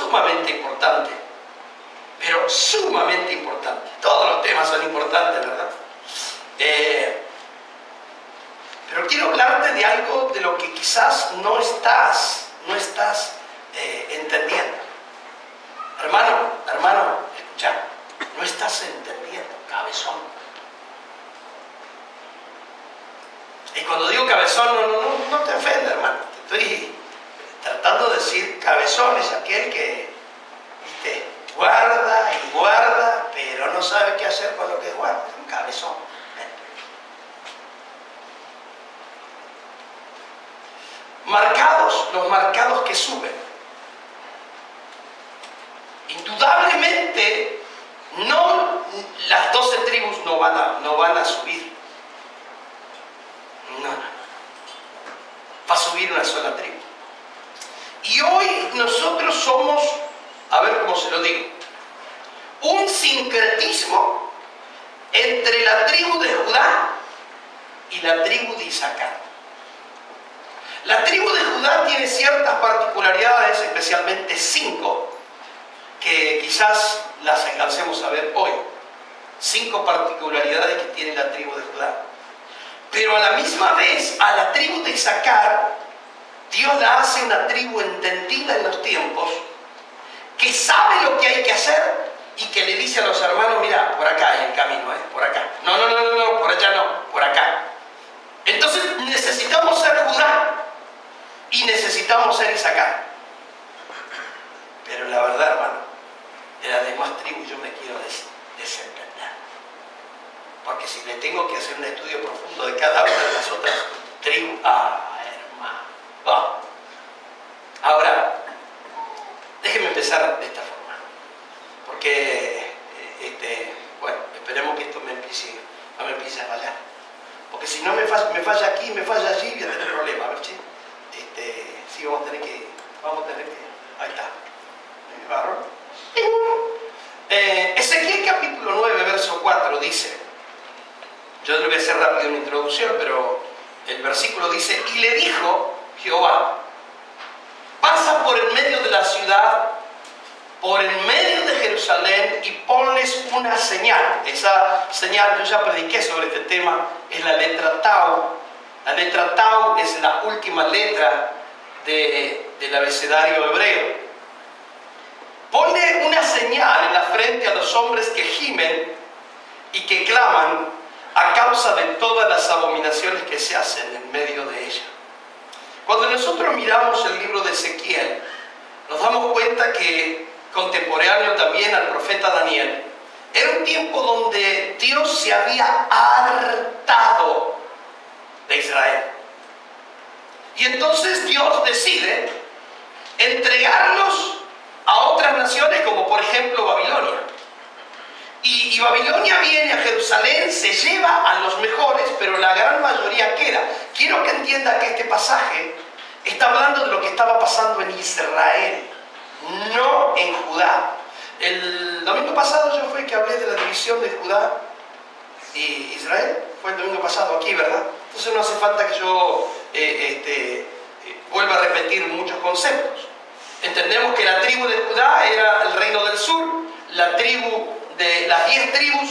sumamente importante, pero sumamente importante. Todos los temas son importantes, ¿verdad? Pero quiero hablarte de algo de lo que quizás no estás entendiendo. Hermano, escucha, no estás entendiendo, cabezón. Y cuando digo cabezón, no te ofenda, hermano. Te estoy tratando de decir cabezón es aquel que, ¿viste?, guarda y guarda, pero no sabe qué hacer con lo que guarda. Es un cabezón. Los marcados que suben. Indudablemente, las 12 tribus no van a subir. No. Va a subir una sola tribu. Y hoy nosotros somos, a ver cómo se lo digo, un sincretismo entre la tribu de Judá y la tribu de Isaacar. La tribu de Judá tiene ciertas particularidades, especialmente 5, que quizás las alcancemos a ver hoy. 5 particularidades que tiene la tribu de Judá. Pero a la misma vez, a la tribu de Isaacar, Dios la hace una tribu entendida en los tiempos, que sabe lo que hay que hacer y que le dice a los hermanos, mira, por acá hay el camino, por acá. No, por allá no, por acá. Entonces necesitamos ser Judá y necesitamos ser Isaacar. Pero la verdad, hermano, de las demás tribus yo me quiero desentender. Porque si le tengo que hacer un estudio profundo de cada una de las otras tribus, hermano. Ahora, déjeme empezar de esta forma. Porque, bueno, esperemos que esto no me empiece a fallar. Porque si no me falla aquí, me falla allí, voy a tener problemas. A ver, che. Sí, vamos a tener que. Ahí está. ¿Me agarró? Ezequiel capítulo 9, verso 4 dice. Yo le voy a hacer rápido una introducción, pero el versículo dice: y le dijo Jehová, pasa por el medio de la ciudad, por el medio de Jerusalén, y ponles una señal. Esa señal, yo ya prediqué sobre este tema, es la letra Tau. La letra Tau es la última letra del abecedario hebreo. Ponle una señal en la frente a los hombres que gimen y que claman a causa de todas las abominaciones que se hacen en medio de ella. Cuando nosotros miramos el libro de Ezequiel, nos damos cuenta que, contemporáneo también al profeta Daniel, era un tiempo donde Dios se había hartado de Israel. Y entonces Dios decide entregarlos a otras naciones, como por ejemplo Babilonia. Y Babilonia viene a Jerusalén, se lleva a los mejores, pero la gran mayoría queda. Quiero que entienda que este pasaje está hablando de lo que estaba pasando en Israel, no en Judá. El domingo pasado yo fue que hablé de la división de Judá y Israel. Fue el domingo pasado aquí, ¿verdad? Entonces no hace falta que yo vuelva a repetir muchos conceptos. Entendemos que la tribu de Judá era el reino del sur, la tribu de las 10 tribus,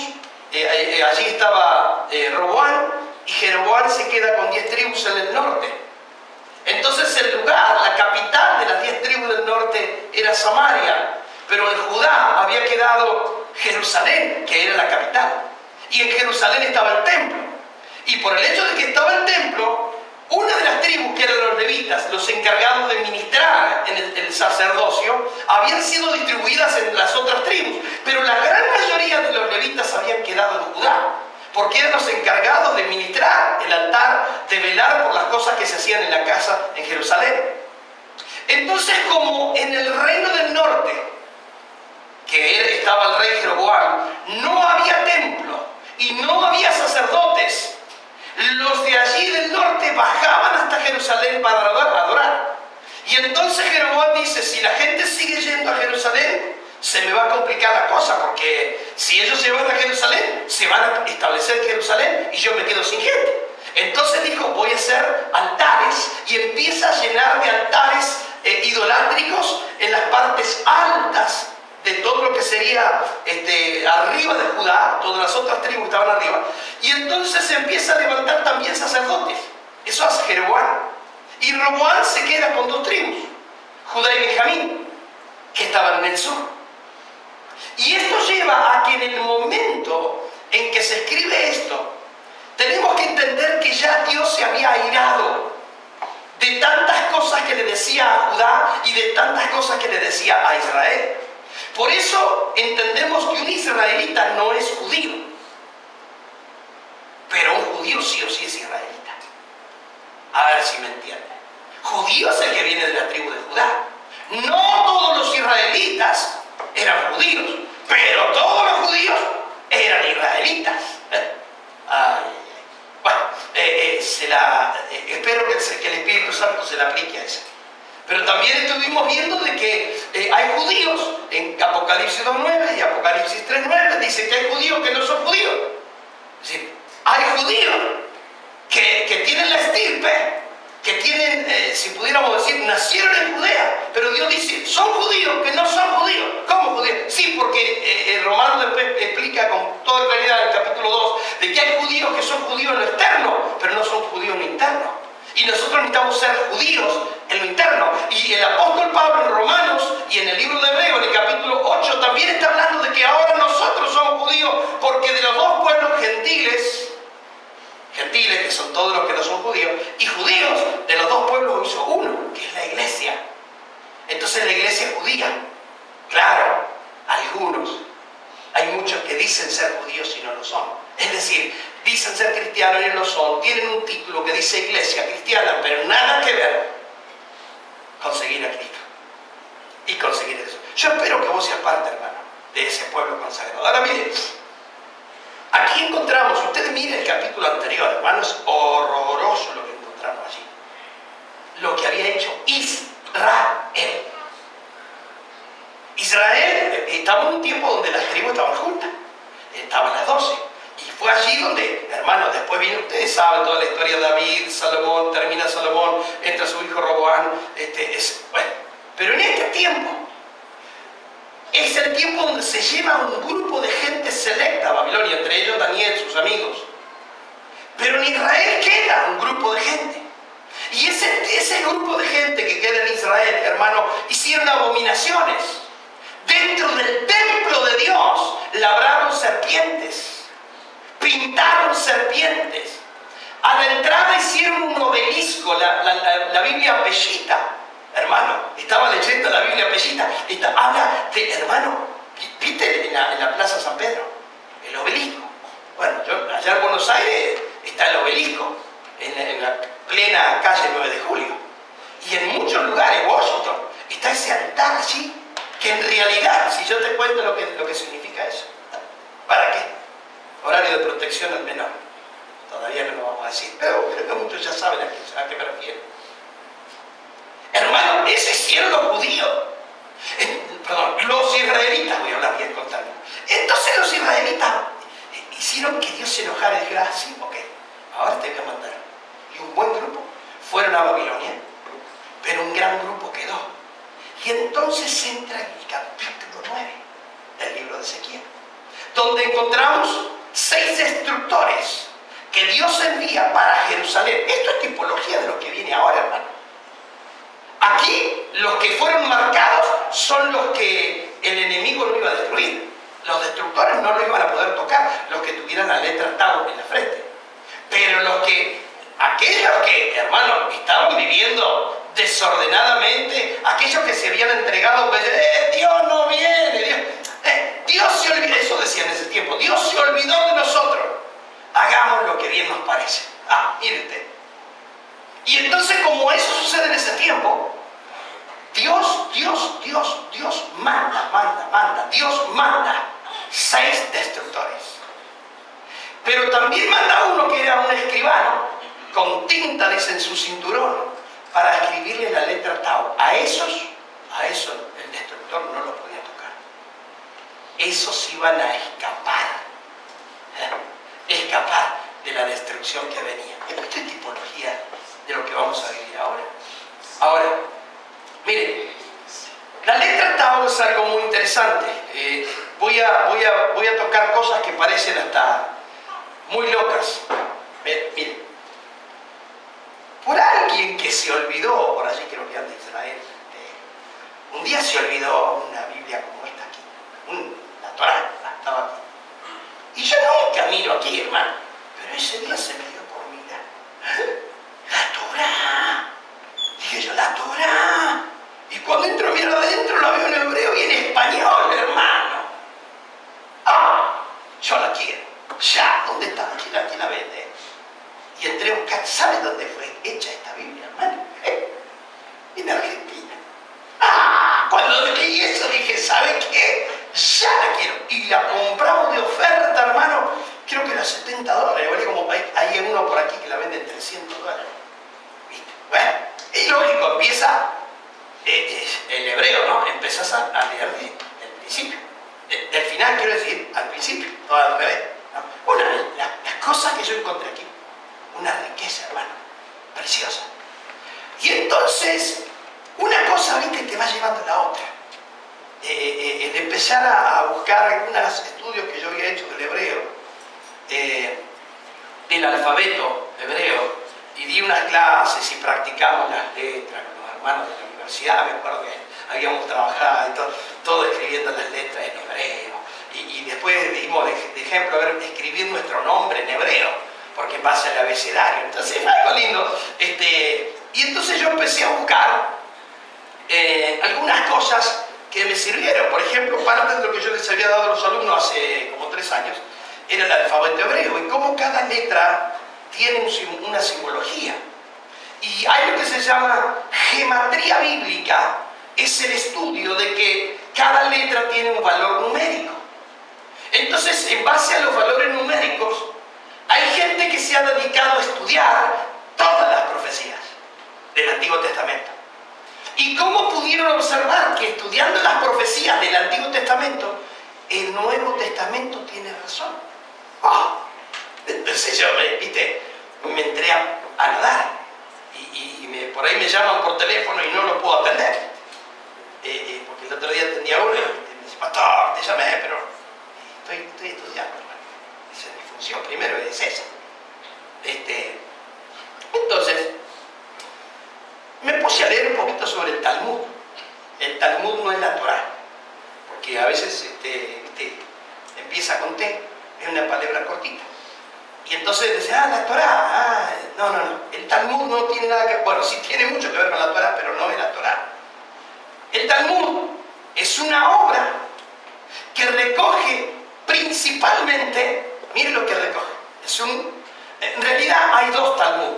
allí estaba Roboán, y Jeroboam se queda con 10 tribus en el norte. Entonces el lugar, la capital de las 10 tribus del norte era Samaria, pero en Judá había quedado Jerusalén, que era la capital, y en Jerusalén estaba el templo. Y por el hecho de que estaba el templo, una de las tribus, que eran los levitas, los encargados de ministrar en el sacerdocio, habían sido distribuidas en las otras tribus, pero la gran mayoría de los levitas habían quedado en Judá, porque eran los encargados de ministrar el altar, de velar por las cosas que se hacían en la casa en Jerusalén. Entonces, como en el reino del norte, que estaba el rey Jeroboam, no había templo y no había sacerdotes, los de allí del norte bajaban hasta Jerusalén para adorar. Y entonces Jeroboam dice: si la gente sigue yendo a Jerusalén, se me va a complicar la cosa, porque si ellos se van a Jerusalén, se van a establecer en Jerusalén y yo me quedo sin gente. Entonces dijo: voy a hacer altares, y empieza a llenar de altares idolátricos en las partes altas de todo lo que sería arriba de Judá, todas las otras tribus estaban arriba, y entonces se empieza a levantar también sacerdotes. Eso hace Jeroboam. Y Roboam se queda con 2 tribus, Judá y Benjamín, que estaban en el sur. Y esto lleva a que en el momento en que se escribe esto, tenemos que entender que ya Dios se había airado de tantas cosas que le decía a Judá y de tantas cosas que le decía a Israel. Por eso entendemos que un israelita no es judío, pero un judío sí o sí es israelita. A ver si me entienden. Judío es el que viene de la tribu de Judá. No todos los israelitas eran judíos, pero todos los judíos eran israelitas. Bueno, espero que el Espíritu Santo se la aplique a eso. Pero también estuvimos viendo de que hay judíos, en Apocalipsis 2.9 y Apocalipsis 3.9 dice que hay judíos que no son judíos. Es decir, hay judíos que tienen la estirpe, que tienen, si pudiéramos decir, nacieron en Judea, pero Dios dice, son judíos que no son judíos. ¿Cómo judíos? Sí, porque Romanos después explica con toda claridad en el capítulo 2 de que hay judíos que son judíos en lo externo, pero no son judíos en lo interno. Y nosotros necesitamos ser judíos en lo interno. Y el apóstol Pablo en Romanos y en el libro de Hebreos, en el capítulo 8, también está hablando de que ahora nosotros somos judíos, porque de los 2 pueblos gentiles, que son todos los que no son judíos, y judíos, de los 2 pueblos hizo uno, que es la iglesia. Entonces la iglesia es judía. Claro, algunos, hay muchos que dicen ser judíos y no lo son. Es decir, dicen ser cristianos y no lo son, tienen un título que dice iglesia cristiana, pero nada que ver con seguir a Cristo y conseguir eso. Yo espero que vos seas parte, hermano, de ese pueblo consagrado. Ahora miren, aquí encontramos, ustedes miren el capítulo anterior, hermano, es horroroso lo que encontramos allí. Lo que había hecho Israel. Israel estaba en un tiempo donde las tribus estaban juntas, estaban las 12. Y fue allí donde, hermanos, después viene, ustedes saben toda la historia de David, Salomón, termina Salomón, entra su hijo Roboam, bueno. Pero en este tiempo, es el tiempo donde se lleva un grupo de gente selecta a Babilonia, entre ellos Daniel, sus amigos. Pero en Israel queda un grupo de gente. Y ese grupo de gente que queda en Israel, hermano, hicieron abominaciones. Dentro del templo de Dios labraron serpientes. Pintaron serpientes. A la entrada hicieron un obelisco, la Biblia Peshita, hermano, estaba leyendo la Biblia Peshita, habla de, hermano, ¿viste en la Plaza San Pedro? El obelisco. Bueno, allá en Buenos Aires está el obelisco, en la plena calle 9 de Julio. Y en muchos lugares, Washington, está ese altar allí, que en realidad, si yo te cuento lo que significa eso, ¿para qué? Horario de protección al menor. Todavía no lo vamos a decir, pero creo que muchos ya saben a qué me refiero. Hermano, ese hicieron los judíos. Perdón, los israelitas, voy a hablar bien con Tania. Entonces los israelitas hicieron que Dios se enojara y dijera, sí, ok, ahora te voy a mandar. Y un buen grupo fueron a Babilonia, pero un gran grupo quedó. Y entonces entra en el capítulo 9 del libro de Ezequiel, donde encontramos 6 destructores que Dios envía para Jerusalén. Esto es tipología de lo que viene ahora, hermano. Aquí los que fueron marcados son los que el enemigo no iba a destruir. Los destructores no lo iban a poder tocar, los que tuvieran la letra Tau en la frente. Pero aquellos que, hermano, estaban viviendo desordenadamente, aquellos que se habían entregado, pues, Dios no viene, Dios se olvidó, eso decía en ese tiempo, Dios se olvidó de nosotros, hagamos lo que bien nos parece. Mire usted. Y entonces, como eso sucede en ese tiempo, Dios manda 6 destructores. Pero también manda uno que era un escribano, con tinta, dice, en su cinturón, para escribirle la letra Tau. A esos el destructor no lo podía tocar. Esos iban a escapar de la destrucción que venía. Esto es tipología de lo que vamos a vivir ahora. Ahora, Miren, la letra Tao es algo muy interesante. Voy a tocar cosas que parecen hasta muy locas. Miren, por alguien que se olvidó, por allí creo que anda de Israel, un día se olvidó una Biblia como esta aquí, la Torá, estaba aquí. Y yo nunca miro aquí, hermano, pero ese día se me dio por mirar. ¡La Torá! Dije yo, la Torá. Y cuando entro, miro adentro, la veo en hebreo y en español, hermano. ¡Ah! Yo la quiero. Ya, ¿dónde está? ¿Quién la vende? Y entré a buscar, ¿sabe dónde fue hecha esta Biblia, hermano? En Argentina. ¡Ah! Cuando leí eso dije, ¿sabe qué? Ya la quiero. Y la compramos de oferta, hermano. Creo que era $70. Vale, como hay uno por aquí que la vende en $300. ¿Viste? Bueno, es lógico, empieza el hebreo, ¿no? Empezás a leer del principio. Del final, quiero decir, al principio, no al revés. ¿No? Bueno, las cosas que yo encontré aquí, una riqueza, hermano, preciosa. Y entonces, una cosa, viste, te va llevando a la otra. De empezar a buscar algunos estudios que yo había hecho del hebreo, del alfabeto hebreo, y di unas clases y practicamos las letras con los hermanos de la universidad. Me acuerdo que habíamos trabajado y todo escribiendo las letras en hebreo. Y después dimos de ejemplo, a ver, escribir nuestro nombre en hebreo, porque pasa el abecedario. Entonces fue algo lindo. Y entonces yo empecé a buscar algunas cosas que me sirvieron. Por ejemplo, parte de lo que yo les había dado a los alumnos hace como 3 años era el alfabeto hebreo y cómo cada letra tiene una simbología. Y hay lo que se llama gematría bíblica, es el estudio de que cada letra tiene un valor numérico. Entonces, en base a los valores numéricos, hay gente que se ha dedicado a estudiar todas las profecías del Antiguo Testamento. ¿Y cómo pudieron observar que estudiando las profecías del Antiguo Testamento, el Nuevo Testamento tiene razón? ¡Oh! Entonces yo me entré a nadar y por ahí me llaman por teléfono y no lo puedo atender. Porque el otro día tenía uno y me dice, pastor, te llamé, pero estoy estudiando, hermano. Esa es mi función, primero es esa. Entonces, me puse a leer un poquito sobre el Talmud. El Talmud no es la Torá, porque a veces empieza con T, es una palabra cortita. Y entonces dice, la Torá, no. El Talmud no tiene nada que ver, bueno, sí tiene mucho que ver con la Torá, pero no es la Torá. El Talmud es una obra que recoge principalmente, mire lo que recoge, en realidad hay 2 Talmud.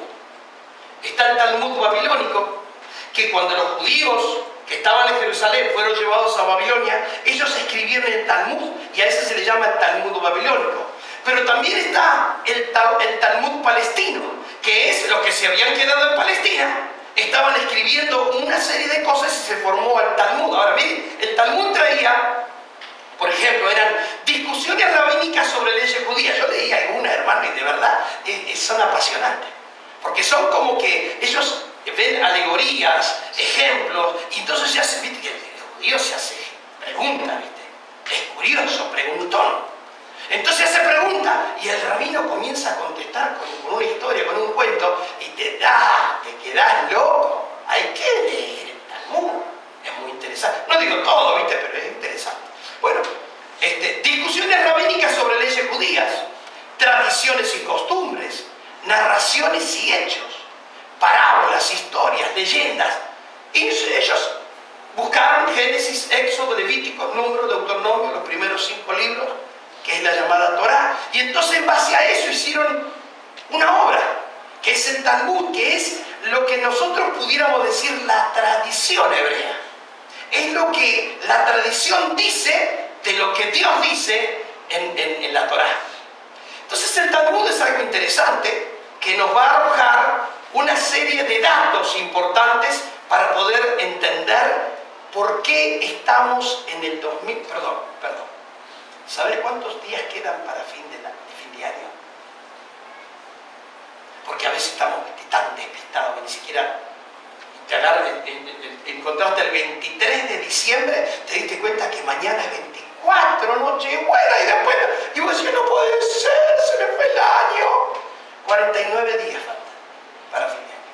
Está el Talmud babilónico, que cuando los judíos que estaban en Jerusalén fueron llevados a Babilonia, ellos escribieron el Talmud, y a ese se le llama el Talmud babilónico. Pero también está el Talmud palestino, que es los que se habían quedado en Palestina, estaban escribiendo una serie de cosas y se formó el Talmud. Ahora miren, el Talmud traía, por ejemplo, eran discusiones rabínicas sobre leyes judías. Yo leía algunas, hermano, y de verdad son apasionantes. Porque son como que ellos ven alegorías, ejemplos, y entonces se hace, viste, que el judío se hace pregunta, viste, es curioso, preguntón. Entonces hace pregunta y el rabino comienza a contestar con una historia, con un cuento, y te quedás loco. Hay que leer el Talmud, es muy interesante. No digo todo, viste, pero es interesante. Bueno, discusiones rabínicas sobre leyes judías, tradiciones y costumbres, narraciones y hechos, parábolas, historias, leyendas. Y ellos buscaron Génesis, Éxodo, Levítico, Número, Deuteronomio, los primeros 5 libros, que es la llamada Torá. Y entonces en base a eso hicieron una obra, que es el Talmud, que es lo que nosotros pudiéramos decir la tradición hebrea. Es lo que la tradición dice de lo que Dios dice en la Torá. Entonces el Talmud es algo interesante que nos va a arrojar una serie de datos importantes para poder entender por qué estamos en el 2000. Perdón. ¿Sabes cuántos días quedan para fin de año? Porque a veces estamos tan despistados que ni siquiera encontraste el 23 de diciembre, te diste cuenta que mañana es 24, Nochebuena, y después, y vos decís, no puede ser, se me fue el año. 49 días faltan para fin de año.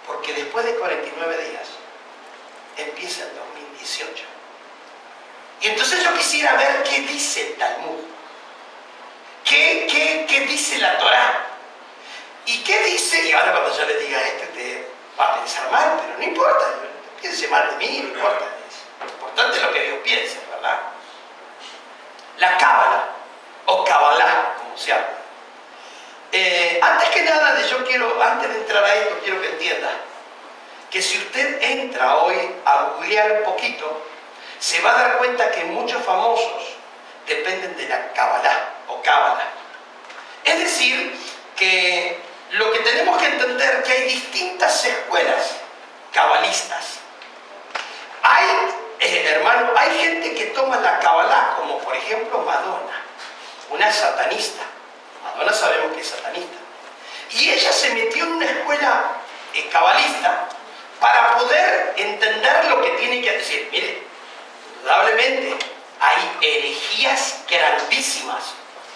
Porque después de 49 días, empieza el 2018. Y entonces yo quisiera ver qué dice el Talmud. ¿Qué dice la Torá? ¿Y qué dice? Y ahora cuando yo le diga esto, te va a pensar mal, pero no importa. Piense mal de mí, no importa. Lo importante es lo que Dios piense, ¿verdad? La Cábala, o Kabbalah, como se habla. Antes que nada, antes de entrar a esto, quiero que entienda que si usted entra hoy a googlear un poquito, se va a dar cuenta que muchos famosos dependen de la Kabbalah o Cábala. Es decir, que lo que tenemos que entender es que hay distintas escuelas cabalistas. Hermano, hay gente que toma la Kabbalah, como por ejemplo Madonna, una satanista. Madonna sabemos que es satanista. Y ella se metió en una escuela cabalista para poder entender lo que tiene que decir. Mire, indudablemente hay herejías grandísimas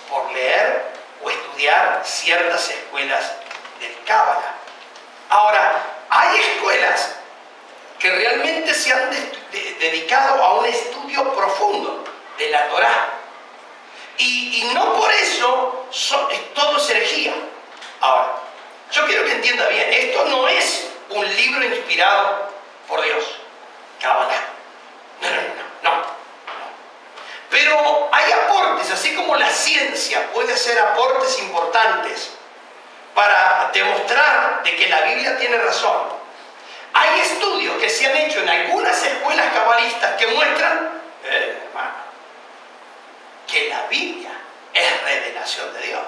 por leer o estudiar ciertas escuelas del Cábala. Ahora, hay escuelas que realmente se han dedicado a un estudio profundo de la Torá. Y no por eso todo es herejía. Ahora, yo quiero que entienda bien, esto no es un libro inspirado por Dios, Cábala. No. Pero hay aportes, así como la ciencia puede hacer aportes importantes para demostrar de que la Biblia tiene razón. Hay estudios que se han hecho en algunas escuelas cabalistas que muestran, hermano, que la Biblia es revelación de Dios.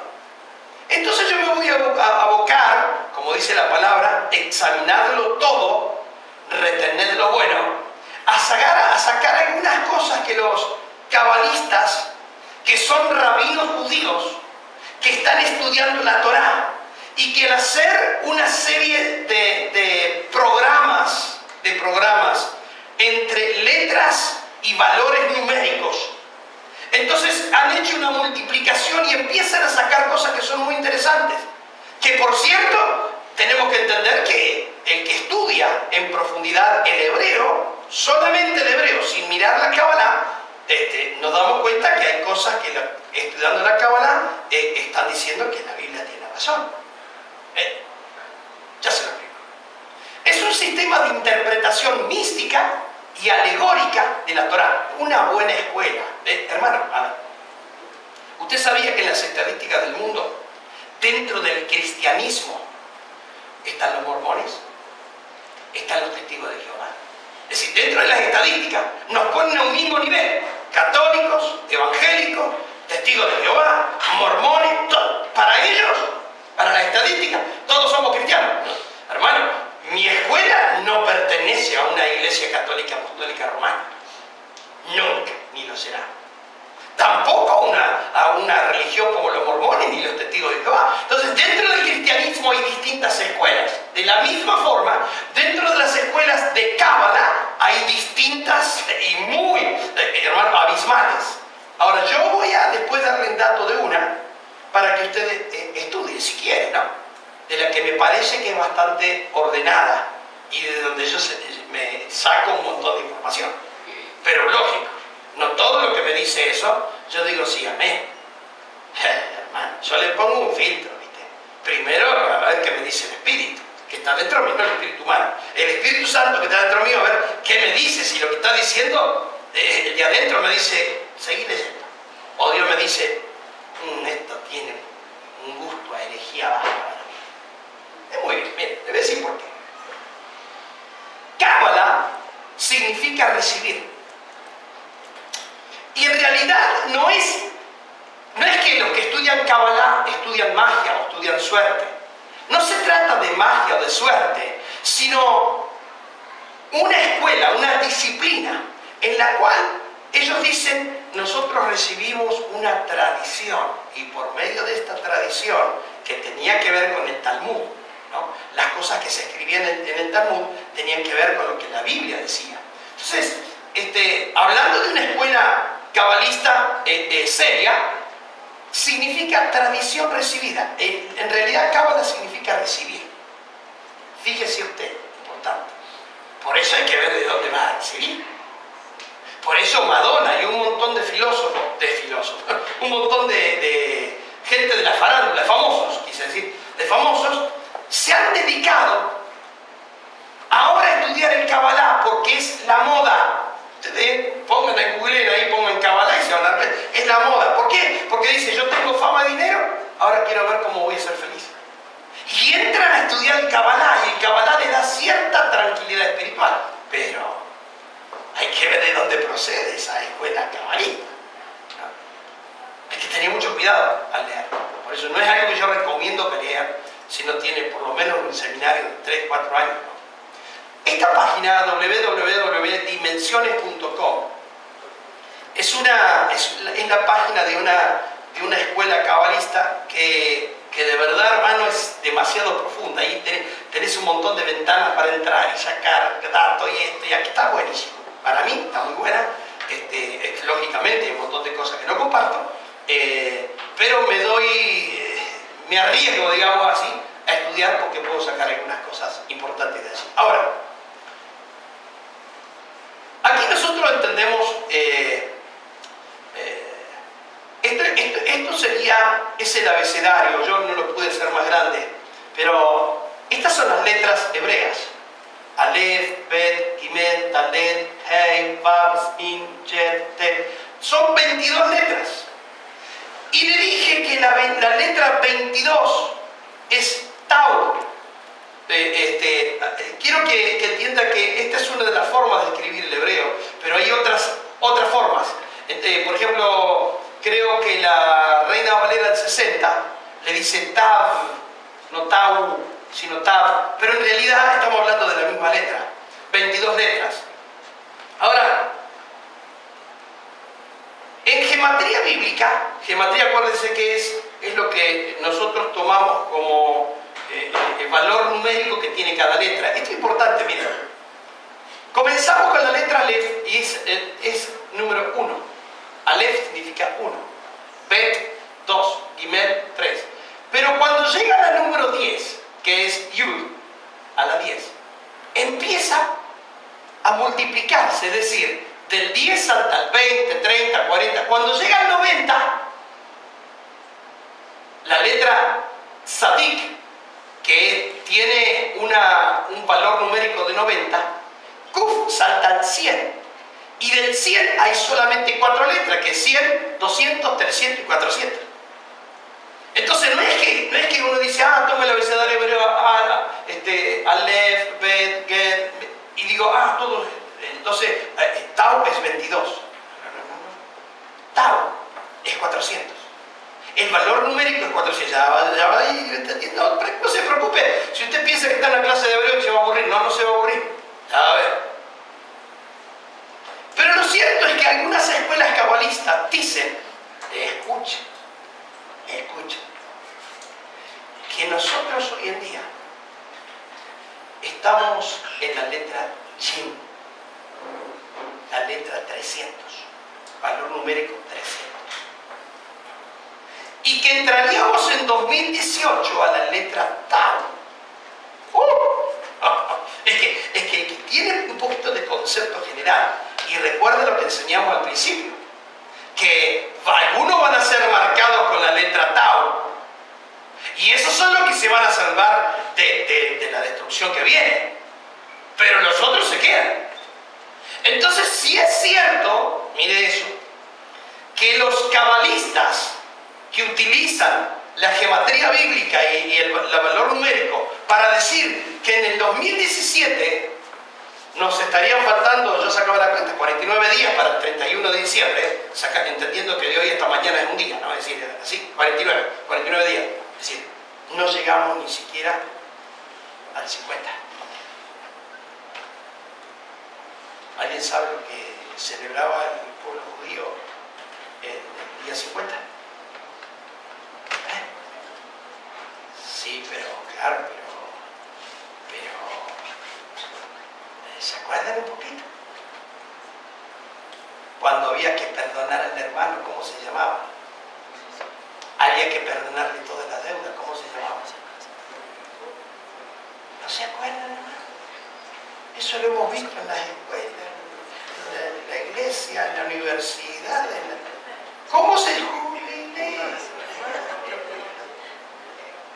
Entonces yo me voy a abocar, como dice la palabra, examinarlo todo, retener lo bueno, a sacar algunas cosas que los cabalistas, que son rabinos judíos, que están estudiando la Torá, y que al hacer una serie de programas entre letras y valores numéricos, entonces han hecho una multiplicación y empiezan a sacar cosas que son muy interesantes. Que por cierto, tenemos que entender que el que estudia en profundidad el hebreo, solamente el hebreo, sin mirar la Cábala, nos damos cuenta que hay cosas que estudiando la Cábala están diciendo que la Biblia tiene razón. Ya se lo explico. Es un sistema de interpretación mística y alegórica de la Torá. Una buena escuela. Hermano, a ver. ¿Usted sabía que en las estadísticas del mundo, dentro del cristianismo, están los mormones? Están los testigos de Jehová. Es decir, dentro de las estadísticas nos ponen a un mismo nivel. Católicos, evangélicos, testigos de Jehová, mormones, todo. Para ellos, para la estadística, todos somos cristianos. Hermano, mi escuela no pertenece a una iglesia católica apostólica romana. Nunca, ni lo será. Tampoco a una religión como los mormones ni los testigos de Jehová. Entonces, dentro del cristianismo hay distintas escuelas. De la misma forma, dentro de las escuelas de Cábala hay distintas y muy, hermano, abismales. Ahora, yo voy a después darle el dato de una para que usted estudie, si quiere, ¿no? De la que me parece que es bastante ordenada y de donde yo me saco un montón de información. Pero lógico, no todo lo que me dice eso, yo digo sí, amén. Hermano, yo le pongo un filtro, ¿viste? Primero, a ver qué me dice el Espíritu, que está dentro mío, no el Espíritu humano. El Espíritu Santo que está dentro mío, a ver qué me dice, si lo que está diciendo, el de adentro me dice, seguí leyendo. O Dios me dice, esto tiene un gusto a herejía baja. Es muy bien, mire, le voy a decir por qué. Cábala significa recibir. Y en realidad no es que los que estudian Cábala estudian magia o estudian suerte. No se trata de magia o de suerte, sino una escuela, una disciplina en la cual ellos dicen, nosotros recibimos una tradición y por medio de esta tradición que tenía que ver con el Talmud, ¿no? Las cosas que se escribían en el Talmud tenían que ver con lo que la Biblia decía. Entonces, hablando de una escuela cabalista seria, significa tradición recibida. En realidad, cábala significa recibir. Fíjese usted, importante. Por eso hay que ver de dónde va a recibir. Por eso Madonna y un montón de filósofos, un montón de gente de la farándula, famosos, quise decir, de famosos, se han dedicado ahora a estudiar el Kabbalah porque es la moda. Ustedes pongan en Google, ahí pongan Kabbalah y se van a dar cuenta. Es la moda. ¿Por qué? Porque dice, yo tengo fama y dinero, ahora quiero ver cómo voy a ser feliz. Y entran a estudiar el Kabbalah y el Kabbalah le da cierta tranquilidad espiritual. Pero hay que ver de dónde procede esa escuela cabalista. ¿No? Hay que tener mucho cuidado al leer. Por eso no es algo que yo recomiendo que lean si no tiene por lo menos un seminario de 3, 4 años. ¿No? Esta página www.dimensiones.com es la página de una escuela cabalista que de verdad, hermano, es demasiado profunda. Ahí tenés un montón de ventanas para entrar y sacar datos y esto y aquí. Está buenísimo. Para mí está muy buena. Lógicamente hay un montón de cosas que no comparto, pero me arriesgo, digamos así, a estudiar porque puedo sacar algunas cosas importantes de allí. Ahora, aquí nosotros entendemos, esto es el abecedario. Yo no lo pude hacer más grande, pero estas son las letras hebreas. Aleph, Bet, Gimel, Dalet, Hei, Vav, Sin, Jet, Tet. Son 22 letras. Y le dije que la letra 22 es Tau. Quiero que entienda que esta es una de las formas de escribir el hebreo, pero hay otras formas. Por ejemplo, creo que la Reina Valera del 60 le dice Tav, no Tau, sino Tav, pero en realidad estamos hablando de la misma letra, 22 letras. Ahora, en gematría bíblica, gematría, acuérdense que es lo que nosotros tomamos como el valor numérico que tiene cada letra. Esto es importante, miren. Comenzamos con la letra Aleph y es número 1. Aleph significa 1. Bet, 2. Gimel, 3. Pero cuando llega al número 10, que es Yud, a la 10, empieza a multiplicarse, es decir, del 10 al 20, 30, 40. Cuando llega al 90, la letra Tzadik, que tiene un valor numérico de 90, Kuf salta al 100. Y del 100 hay solamente 4 letras, que es 100, 200, 300 y 400. Entonces no es que uno dice, toma el abecedario hebreo, Aleph, Bet, Get, y digo, todo. Entonces, Tau es 22. No. Tau es 400. El valor numérico es 400. Ya va ahí, no se preocupe. Si usted piensa que está en una clase de hebreo y se va a aburrir, no se va a aburrir. Ya va a ver. Pero lo cierto es que algunas escuelas cabalistas dicen, escuchen, que nosotros hoy en día estamos en la letra Jim, la letra 300, valor numérico 300. Y que entraríamos en 2018 a la letra Tau. Es que el que tiene un poquito de concepto general y recuerda lo que enseñamos al principio, que algunos van a ser marcados con la letra Tau y esos son los que se van a salvar de la destrucción que viene, pero los otros se quedan. Entonces, si es cierto, mire eso, que los cabalistas que utilizan la gematría bíblica y el valor numérico para decir que en el 2017 nos estarían faltando, yo sacaba la cuenta, 49 días para el 31 de diciembre, entendiendo que de hoy hasta mañana es un día, ¿no? Es decir, así, 49 días. Es decir, no llegamos ni siquiera al 50. ¿Alguien sabe lo que celebraba el pueblo judío el día 50? Sí, pero claro, ¿Se acuerdan un poquito? Cuando había que perdonar al hermano, ¿cómo se llamaba? Había que perdonarle todas las deudas, ¿cómo se llamaba? ¿No se acuerdan, hermano? Eso lo hemos visto en las escuelas, en la iglesia, en la universidad. ¿Cómo se jubilea?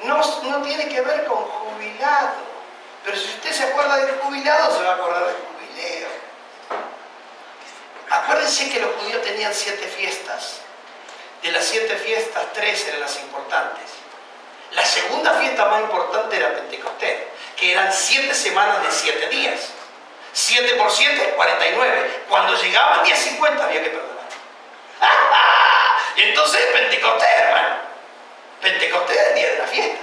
No tiene que ver con jubilado. Pero si usted se acuerda del jubilado, se va a acordar del jubileo. Acuérdense que los judíos tenían 7 fiestas. De las 7 fiestas, 3 eran las importantes. La segunda fiesta más importante era Pentecostés, que eran 7 semanas de 7 días. 7 por 7, 49. Cuando llegaba el día 50 había que perdonar. Y entonces Pentecostés, hermano. Pentecostés es el día de la fiesta.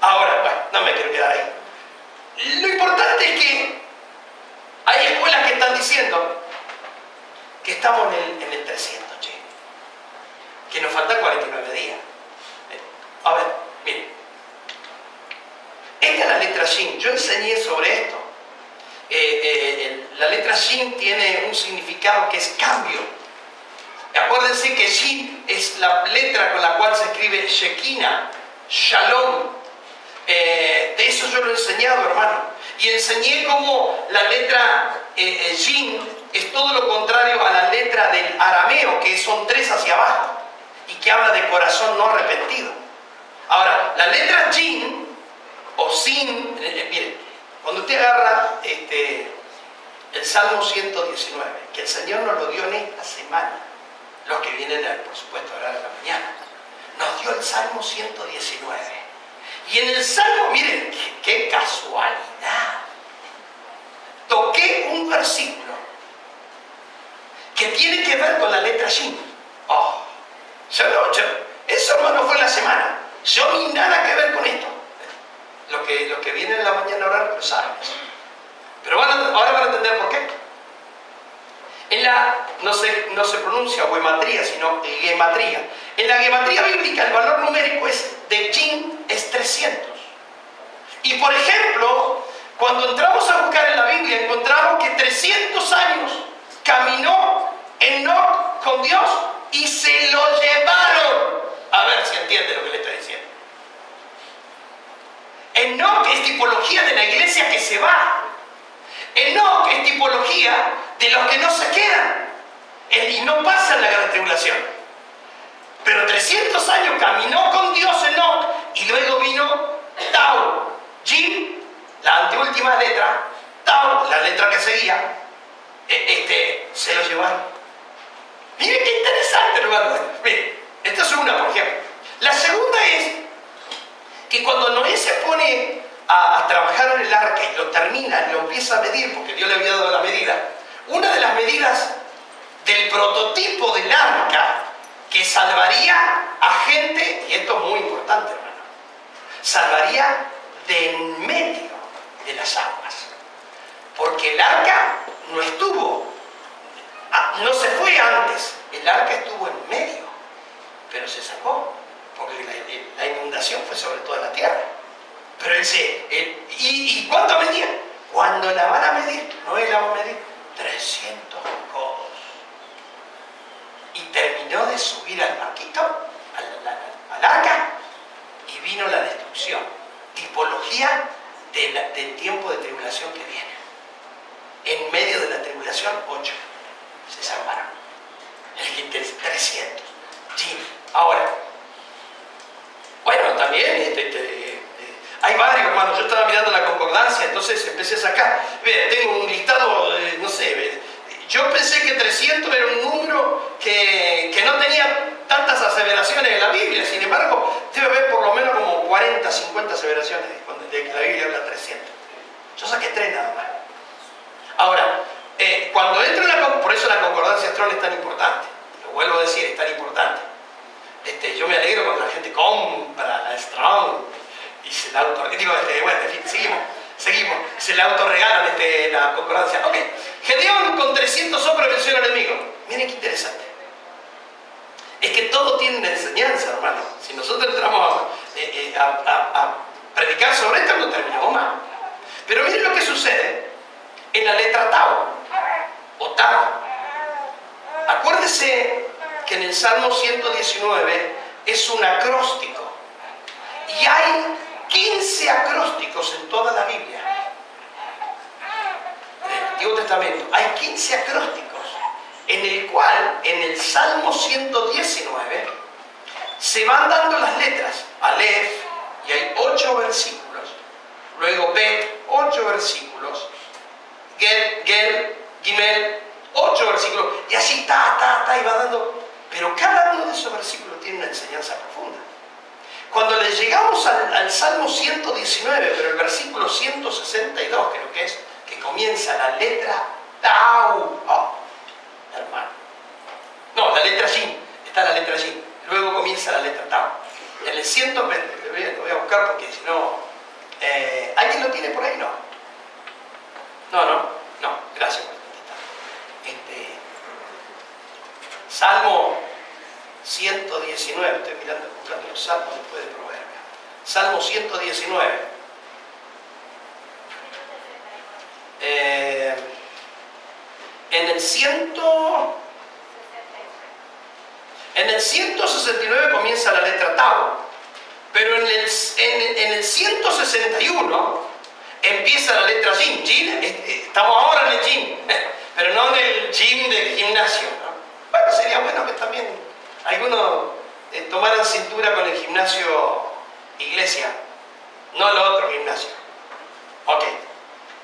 Ahora, bueno, no me quiero quedar ahí. Lo importante es que hay escuelas que están diciendo que estamos en el 300, che. Que nos faltan 49 días. A ver, miren. Esta es la letra Shin. Yo enseñé sobre esto. La letra Shin tiene un significado que es cambio. Acuérdense que Shin es la letra con la cual se escribe Shekinah, Shalom. De eso yo lo he enseñado, hermano. Y enseñé cómo la letra Shin es todo lo contrario a la letra del arameo, que son 3 hacia abajo, y que habla de corazón no arrepentido. Ahora, la letra Shin, o Sin, miren, cuando usted agarra el Salmo 119, que el Señor nos lo dio en esta semana, los que vienen, por supuesto, a orar a la mañana, nos dio el Salmo 119. Y en el Salmo, miren, qué casualidad, toqué un versículo que tiene que ver con la letra Shin. Oh, eso, hermano, fue en la semana. Yo ni nada que ver con esto. Los que vienen en la mañana a orar lo saben. Pero ahora van a entender por qué. No se pronuncia gematría, sino gematría. En la gematría bíblica el valor numérico de Shin es 300. Y por ejemplo, cuando entramos a buscar en la Biblia, encontramos que 300 años caminó Enoc con Dios y se lo llevaron. A ver si entiende lo que le estoy diciendo. Enoc es tipología de la iglesia que se va. Enoc es tipología de los que no se quedan y no pasan la gran tribulación. Pero 300 años caminó con Dios Enoc y luego vino Tau, Jin, la anteúltima letra, Tau, la letra que seguía, se lo llevaron. Miren qué interesante, hermano. Miren, esta es una, por ejemplo. La segunda es que cuando Noé se pone a trabajar en el arca y lo termina, lo empieza a medir, porque Dios le había dado la medida, una de las medidas del prototipo del arca que salvaría a gente, y esto es muy importante, hermano, salvaría de en medio de las aguas. Porque el arca no estuvo, no se fue antes, el arca estuvo en medio, pero se salvó, porque la inundación fue sobre toda la tierra. Pero ¿y cuánto medía? Cuando la van a medir, Noé la va a medir 300 codos. Y terminó de subir al barquito, al arca, y vino la destrucción. Tipología del tiempo de tribulación que viene. En medio de la tribulación, 8 se salvaron. El 300. Sí. Ahora, bueno, también hay varios, hermanos. Yo estaba mirando la concordancia, entonces empecé a sacar. Vean, tengo un listado, no sé. Yo pensé que 300 era un número que no tenía tantas aseveraciones en la Biblia. Sin embargo, debe haber por lo menos como 40, 50 aseveraciones de que la Biblia habla 300. Yo saqué 3 nada más. Ahora, cuando entro en por eso la concordancia Strong es tan importante. Lo vuelvo a decir, es tan importante. Yo me alegro cuando la gente compra la Strong y se la bueno, en fin, seguimos. Se le autorregalan la concordancia. Ok, Gedeón con 300 hombres venció al enemigo. Miren qué interesante. Es que todo tiene una enseñanza, hermano. Si nosotros entramos a predicar sobre esto, no terminamos mal. Pero miren lo que sucede. en la letra Tau, o Tav. Acuérdese que en el Salmo 119 es un acróstico, y hay 15 acrósticos en toda la Biblia. En el Antiguo Testamento hay 15 acrósticos, en el cual, en el Salmo 119, se van dando las letras, Aleph, y hay 8 versículos, luego Bet, 8 versículos, Gel, Gimel, 8 versículos, y así, y va dando, pero cada uno de esos versículos tiene una enseñanza profunda. Cuando le llegamos al Salmo 119, pero el versículo 162, creo que es, que comienza la letra Tau, hermano, no, la letra Shin, está la letra Shin, luego comienza la letra Tau. En el 100, lo voy a buscar porque si no, ¿alguien lo tiene por ahí? No, gracias por contestar. Salmo 119, estoy buscando los salmos después de Proverbios. Salmo 119. En el 169 comienza la letra Tau, pero en el 161 empieza la letra Jin. Estamos ahora en el Jin, pero no en el Jin del gimnasio, ¿no? Bueno, sería bueno que también algunos tomaran cintura con el gimnasio iglesia, no el otro gimnasio. Ok.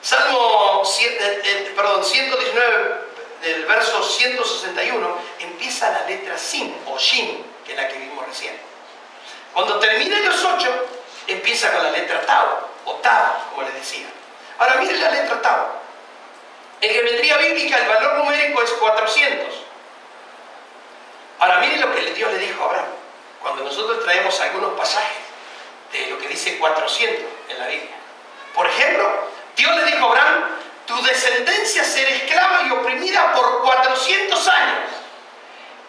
Salmo 119, del verso 161, empieza la letra Sin o Shin, que es la que vimos recién. Cuando termina los 8, empieza con la letra Tau, o Tav, como les decía. Ahora miren la letra Tau. En geometría bíblica el valor numérico es 400. Ahora miren lo que Dios le dijo a Abraham. Cuando nosotros traemos algunos pasajes de lo que dice 400 en la Biblia. Por ejemplo, Dios le dijo a Abraham: tu descendencia será esclava y oprimida por 400 años.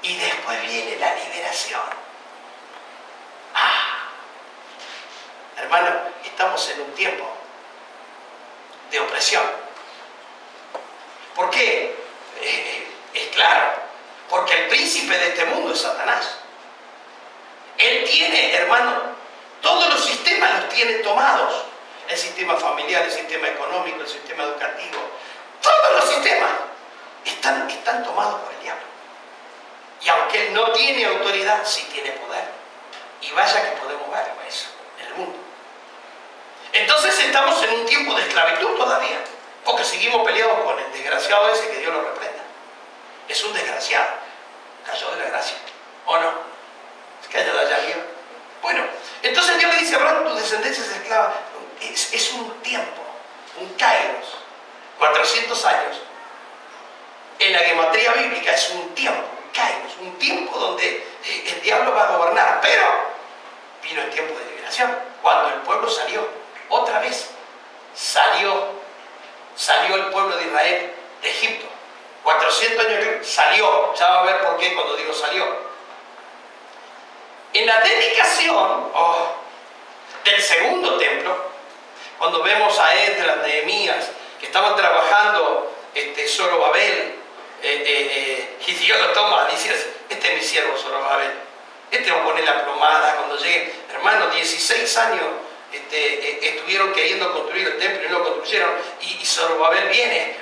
Y después viene la liberación. Hermano, estamos en un tiempo de opresión. ¿Por qué? Es claro, porque el príncipe de este mundo es Satanás. Él tiene, hermano, todos los sistemas los tiene tomados. El sistema familiar, el sistema económico, el sistema educativo, todos los sistemas están tomados por el diablo. Y aunque él no tiene autoridad, sí tiene poder. Y vaya que podemos ver eso en el mundo. Entonces estamos en un tiempo de esclavitud todavía, porque seguimos peleados con el desgraciado ese, que Dios lo reprenda. Es un desgraciado, cayó de la gracia, ¿o no? Es que haya de allá arriba. Bueno, entonces Dios le dice a Abraham: tu descendencia es esclava. Es un tiempo, un kairos, 400 años. En la gematría bíblica es un tiempo, un kairos, un tiempo donde el diablo va a gobernar. Pero vino el tiempo de liberación, cuando el pueblo salió, otra vez salió el pueblo de Israel de Egipto. 400 años que salió, ya va a ver por qué cuando digo salió. En la dedicación del segundo templo, cuando vemos a Esdras, Nehemías, que estaban trabajando Zorobabel, y Dios lo toma, dice: este es mi siervo Zorobabel, este va a poner la plomada cuando llegue. Hermano, 16 años estuvieron queriendo construir el templo y no lo construyeron, y Zorobabel viene.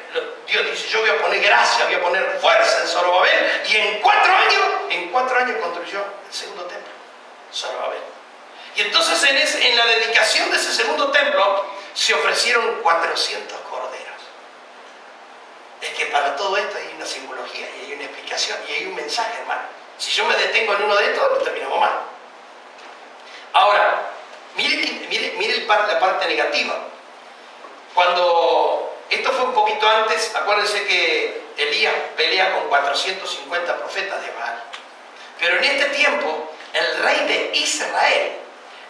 Dios dice: yo voy a poner gracia, voy a poner fuerza en Zorobabel, y en 4 años construyó el segundo templo, Zorobabel. Y entonces en la dedicación de ese segundo templo se ofrecieron 400 corderos. Es que para todo esto hay una simbología, y hay una explicación, y hay un mensaje, hermano. Si yo me detengo en uno de estos, lo terminamos mal. Ahora, mire la parte negativa. Cuando esto fue un poquito antes, acuérdense que Elías pelea con 450 profetas de Baal. Pero en este tiempo, el rey de Israel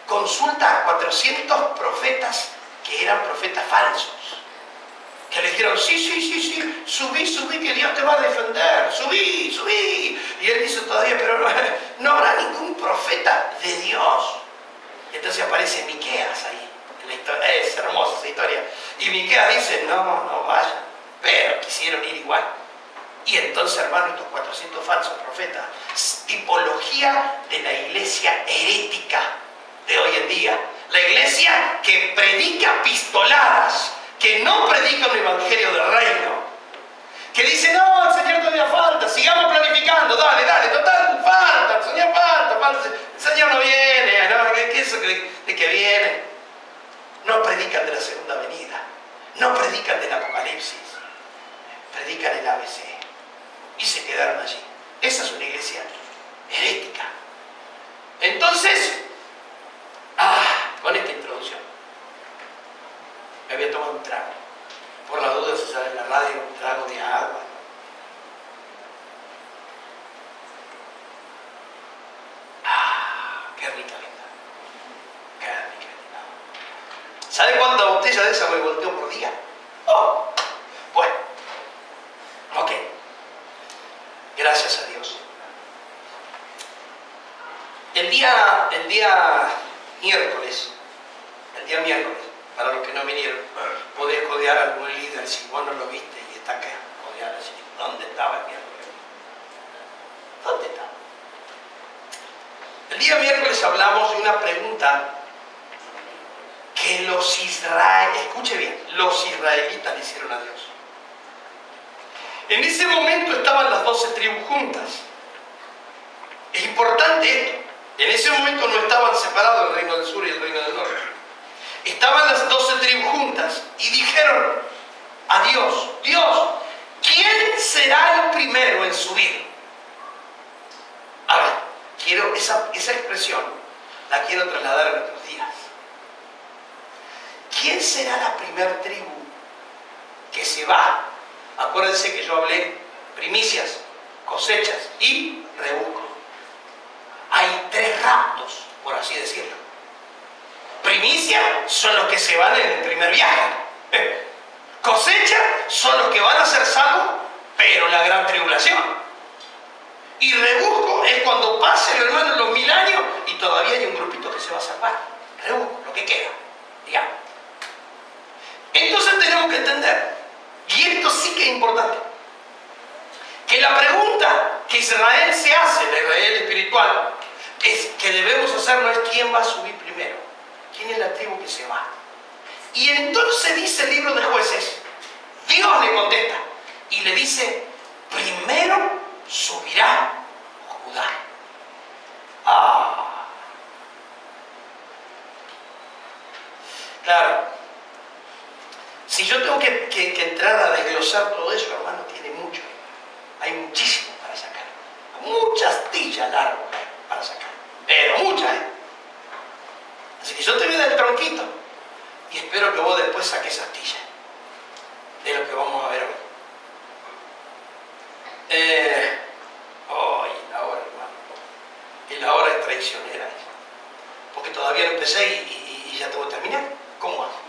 consulta a 400 profetas que eran profetas falsos, que le dijeron: sí, subí, que Dios te va a defender, subí. Y él dice todavía: pero no habrá ningún profeta de Dios. Y entonces aparece Miqueas ahí, en la historia. Es hermosa esa historia. Y Miqueas dice: no vayan, pero quisieron ir igual. Y entonces, hermano, estos 400 falsos profetas, tipología de la iglesia herética de hoy en día. La iglesia que predica pistoladas, que no predica un evangelio del reino. Que dice, no, el Señor todavía falta, sigamos planificando, dale, total, falta, el Señor falta, el Señor no viene, no, ¿qué es eso de que viene? No predican de la segunda venida, no predican del Apocalipsis, predican el ABC y se quedaron allí. Esa es una iglesia herética. Entonces, con esta introducción, me había tomado un trago. Por la duda, si sale en la radio, un trago de agua. Qué rica, linda. Qué rica, linda. ¿Sabe cuánta botella de esa me volteo por día? Oh, bueno. Ok. Gracias a Dios. El día miércoles, para los que no vinieron, podés codear a algún líder si vos no lo viste y está acá, codear así. ¿Dónde estaba el miércoles? ¿Dónde estaba? El día miércoles hablamos de una pregunta que los israelitas le hicieron a Dios. En ese momento estaban las 12 tribus juntas. Es importante esto. En ese momento no estaban separados el reino del sur y el reino del norte. Estaban las 12 tribus juntas y dijeron a Dios, Dios, ¿quién será el primero en subir? Ahora, quiero esa expresión, la quiero trasladar a nuestros días. ¿Quién será la primer tribu que se va? Acuérdense que yo hablé primicias, cosechas y rebusco. Hay 3 raptos, por así decirlo. Primicia son los que se van en el primer viaje. Cosecha son los que van a ser salvos, pero en la gran tribulación. Y rebusco es cuando pasen, hermano, los 1000 años y todavía hay un grupito que se va a salvar. Rebusco, lo que queda, digamos. Entonces tenemos que entender, y esto sí que es importante, que la pregunta que Israel se hace, el Israel espiritual, es que debemos hacer no es quién va a subir primero, quién es la tribu que se va. Y entonces dice el libro de Jueces, Dios le contesta y le dice, primero subirá Judá. Claro, si yo tengo que entrar a desglosar todo eso, hermano, tiene mucho. Hay muchísimo para sacar. Mucha astilla larga para sacar. Pero mucha, ¿eh? Así que yo te voy a dar el tronquito y espero que vos después saques astilla de lo que vamos a ver hoy. La hora, hermano. Y la hora es traicionera. Porque todavía no empecé y ya tengo que terminar. ¿Cómo hago?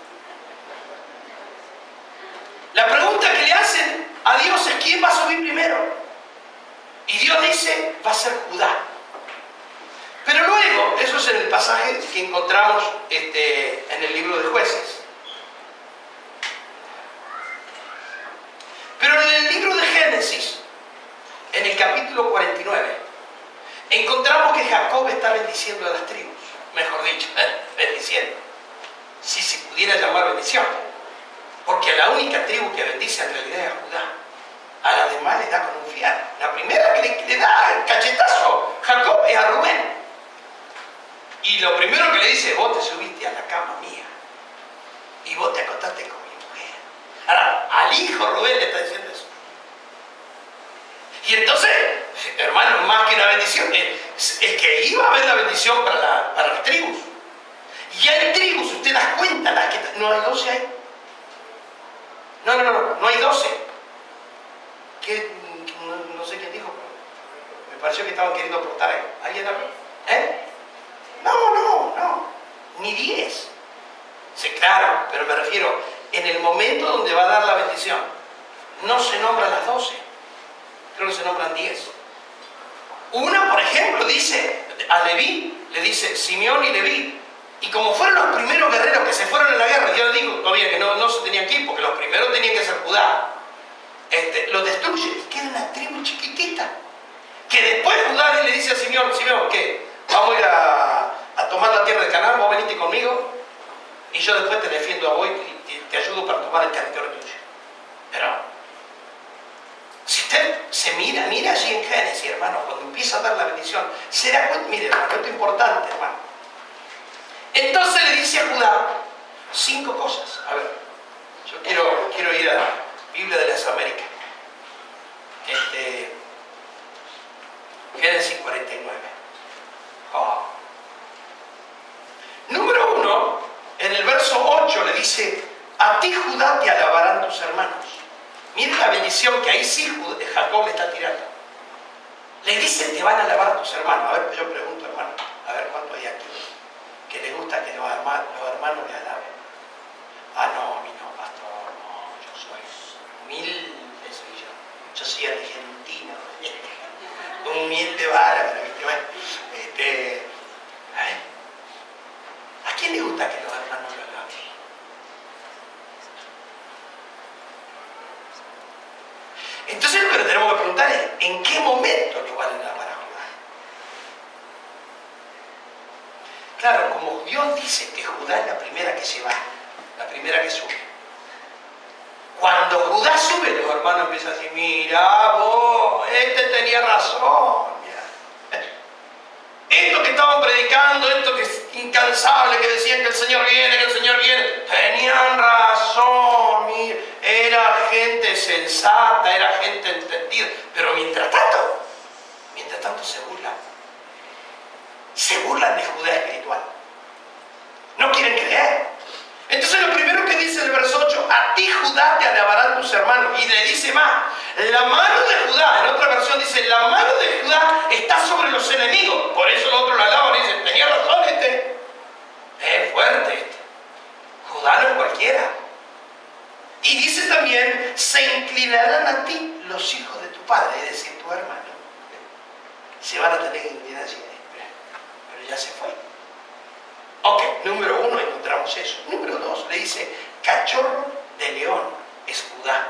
La pregunta que le hacen a Dios es ¿quién va a subir primero? Y Dios dice, va a ser Judá. Pero luego, eso es en el pasaje que encontramos en el libro de Jueces. Pero en el libro de Génesis, en el capítulo 49, encontramos que Jacob está bendiciendo a las tribus. Mejor dicho, bendiciendo. Si se pudiera llamar bendición. Porque a la única tribu que bendice en realidad es a Judá. A la demás le da con un fiado. La primera que le da el cachetazo Jacob es a Rubén. Y lo primero que le dice, vos te subiste a la cama mía. Y vos te acostaste con mi mujer. Ahora, al hijo Rubén le está diciendo eso. Y entonces, hermano, más que una bendición, es que iba a haber la bendición para las tribus. Y hay tribus, usted das cuenta, no hay 12 ahí. No hay 12. No sé quién dijo, pero me pareció que estaban queriendo aportar ahí. ¿Alguien habló? No. Ni 10. Sí, claro, pero me refiero, en el momento donde va a dar la bendición, no se nombran las 12. Creo que se nombran 10. Una, por ejemplo, dice, a Leví, le dice Simeón y Leví. Y como fueron los primeros guerreros que se fueron en la guerra, yo digo todavía que no se tenían que ir, porque los primeros tenían que ser Judá. lo destruye y queda una tribu chiquitita. Que después Judá le dice al Simeón, Simeón, ¿qué? Vamos a ir a tomar la tierra de Canaán, vos veniste conmigo y yo después te defiendo a vos y te ayudo para tomar el territorio tuyo. Pero, si usted se mira allí en Génesis, hermano, cuando empieza a dar la bendición, se da cuenta, mire, hermano, esto es importante, hermano. Entonces le dice a Judá 5 cosas. A ver, yo quiero ir a la Biblia de las Américas. Génesis 49. Oh. Número 1, en el verso 8 le dice, a ti Judá te alabarán tus hermanos. Miren la bendición que ahí sí Jacob le está tirando. Le dice, te van a alabar tus hermanos. A ver, yo pregunto, hermano, a ver cuánto hay aquí que le gusta que los hermanos le alaben. Ah, no, a mí no, pastor, no, yo soy humilde, soy yo. Yo soy argentino, humilde bárbaro, ¿viste? Bueno, ¿a quién le gusta que los hermanos lo alaben? Entonces lo que tenemos que preguntar es, ¿en qué momento lo van a alabar a Judá? Claro, como Dios dice que Judá es la primera que se va, la primera que sube. Cuando Judá sube, los hermanos empiezan a decir, mira vos, este tenía razón. Mira. Esto que estaban predicando, esto que es incansable, que decían que el Señor viene, que el Señor viene, tenían razón, mira. Era gente sensata, era gente entendida. Pero mientras tanto se burlan. Se burlan de Judá espiritual. No quieren creer. Entonces lo primero que dice el verso 8, a ti Judá te alabarán tus hermanos. Y le dice más, la mano de Judá, en otra versión dice, la mano de Judá está sobre los enemigos. Por eso los otros lo alaban y dicen, tenía razón este. Es fuerte este. Judá no es cualquiera. Y dice también, se inclinarán a ti los hijos de tu padre, es decir, tu hermano. Se van a tener que inclinar así, pero ya se fue. Ok, número 1 encontramos eso. Número 2 le dice, cachorro de león es Judá.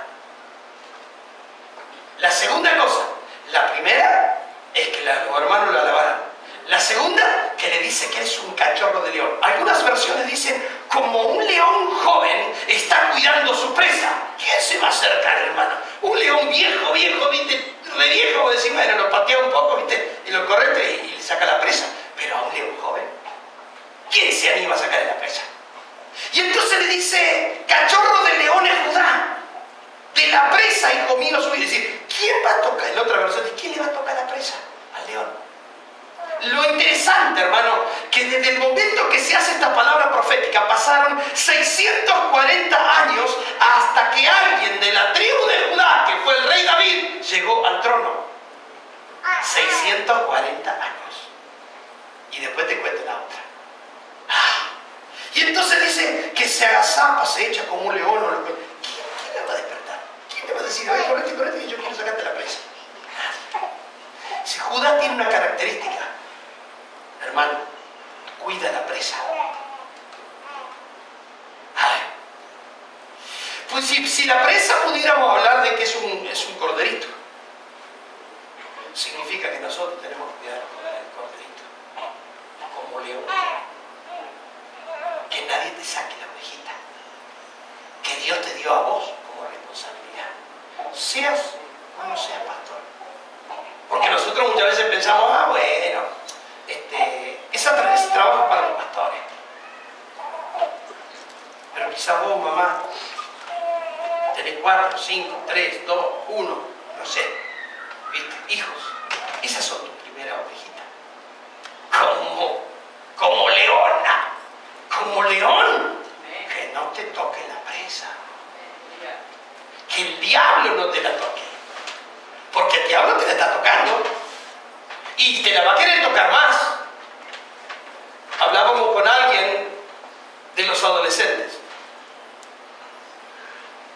La segunda cosa, la primera es que los hermanos lo alabarán. La segunda, que le dice que es un cachorro de león. Algunas versiones dicen, como un león joven está cuidando su presa. ¿Quién se va a acercar, hermano? Un león viejo, ¿viste? Re viejo, vos decís, bueno, lo patea un poco, ¿viste? Y lo correte y le saca la presa. Pero a un león joven, ¿quién se anima a sacar la presa? Y entonces le dice, cachorro de león es Judá. De la presa, hijo mío, subir. Es decir, ¿quién va a tocar? En la otra versión dice, ¿quién le va a tocar la presa? Al león. Lo interesante, hermano, que desde el momento que se hace esta palabra profética pasaron 640 años hasta que alguien de la tribu de Judá, que fue el rey David, llegó al trono. 640 años. Y después te cuento la otra. Y entonces dice que se agazapa, se echa como un león. ¿Quién le va a despertar? ¿Quién le va a decir, oye, correte, que yo quiero sacarte la presa? Si Judá tiene una característica, hermano, cuida la presa. Pues si la presa pudiéramos hablar de que es un corderito, significa que nosotros tenemos que cuidar el corderito como león. Que nadie te saque la ovejita. Que Dios te dio a vos como responsabilidad. Seas o no seas pastor. Porque nosotros muchas veces pensamos, bueno, ese trabajo para los pastores. Pero quizás vos, mamá, tenés 4, 5, 3, 2, 1, no sé, ¿viste? Hijos. Esas son tus primeras ovejitas. Como leona, como león. Que no te toque la presa. Que el diablo no te la toque. Porque el diablo te la está tocando. Y te la va a querer tocar más. Hablábamos con alguien de los adolescentes.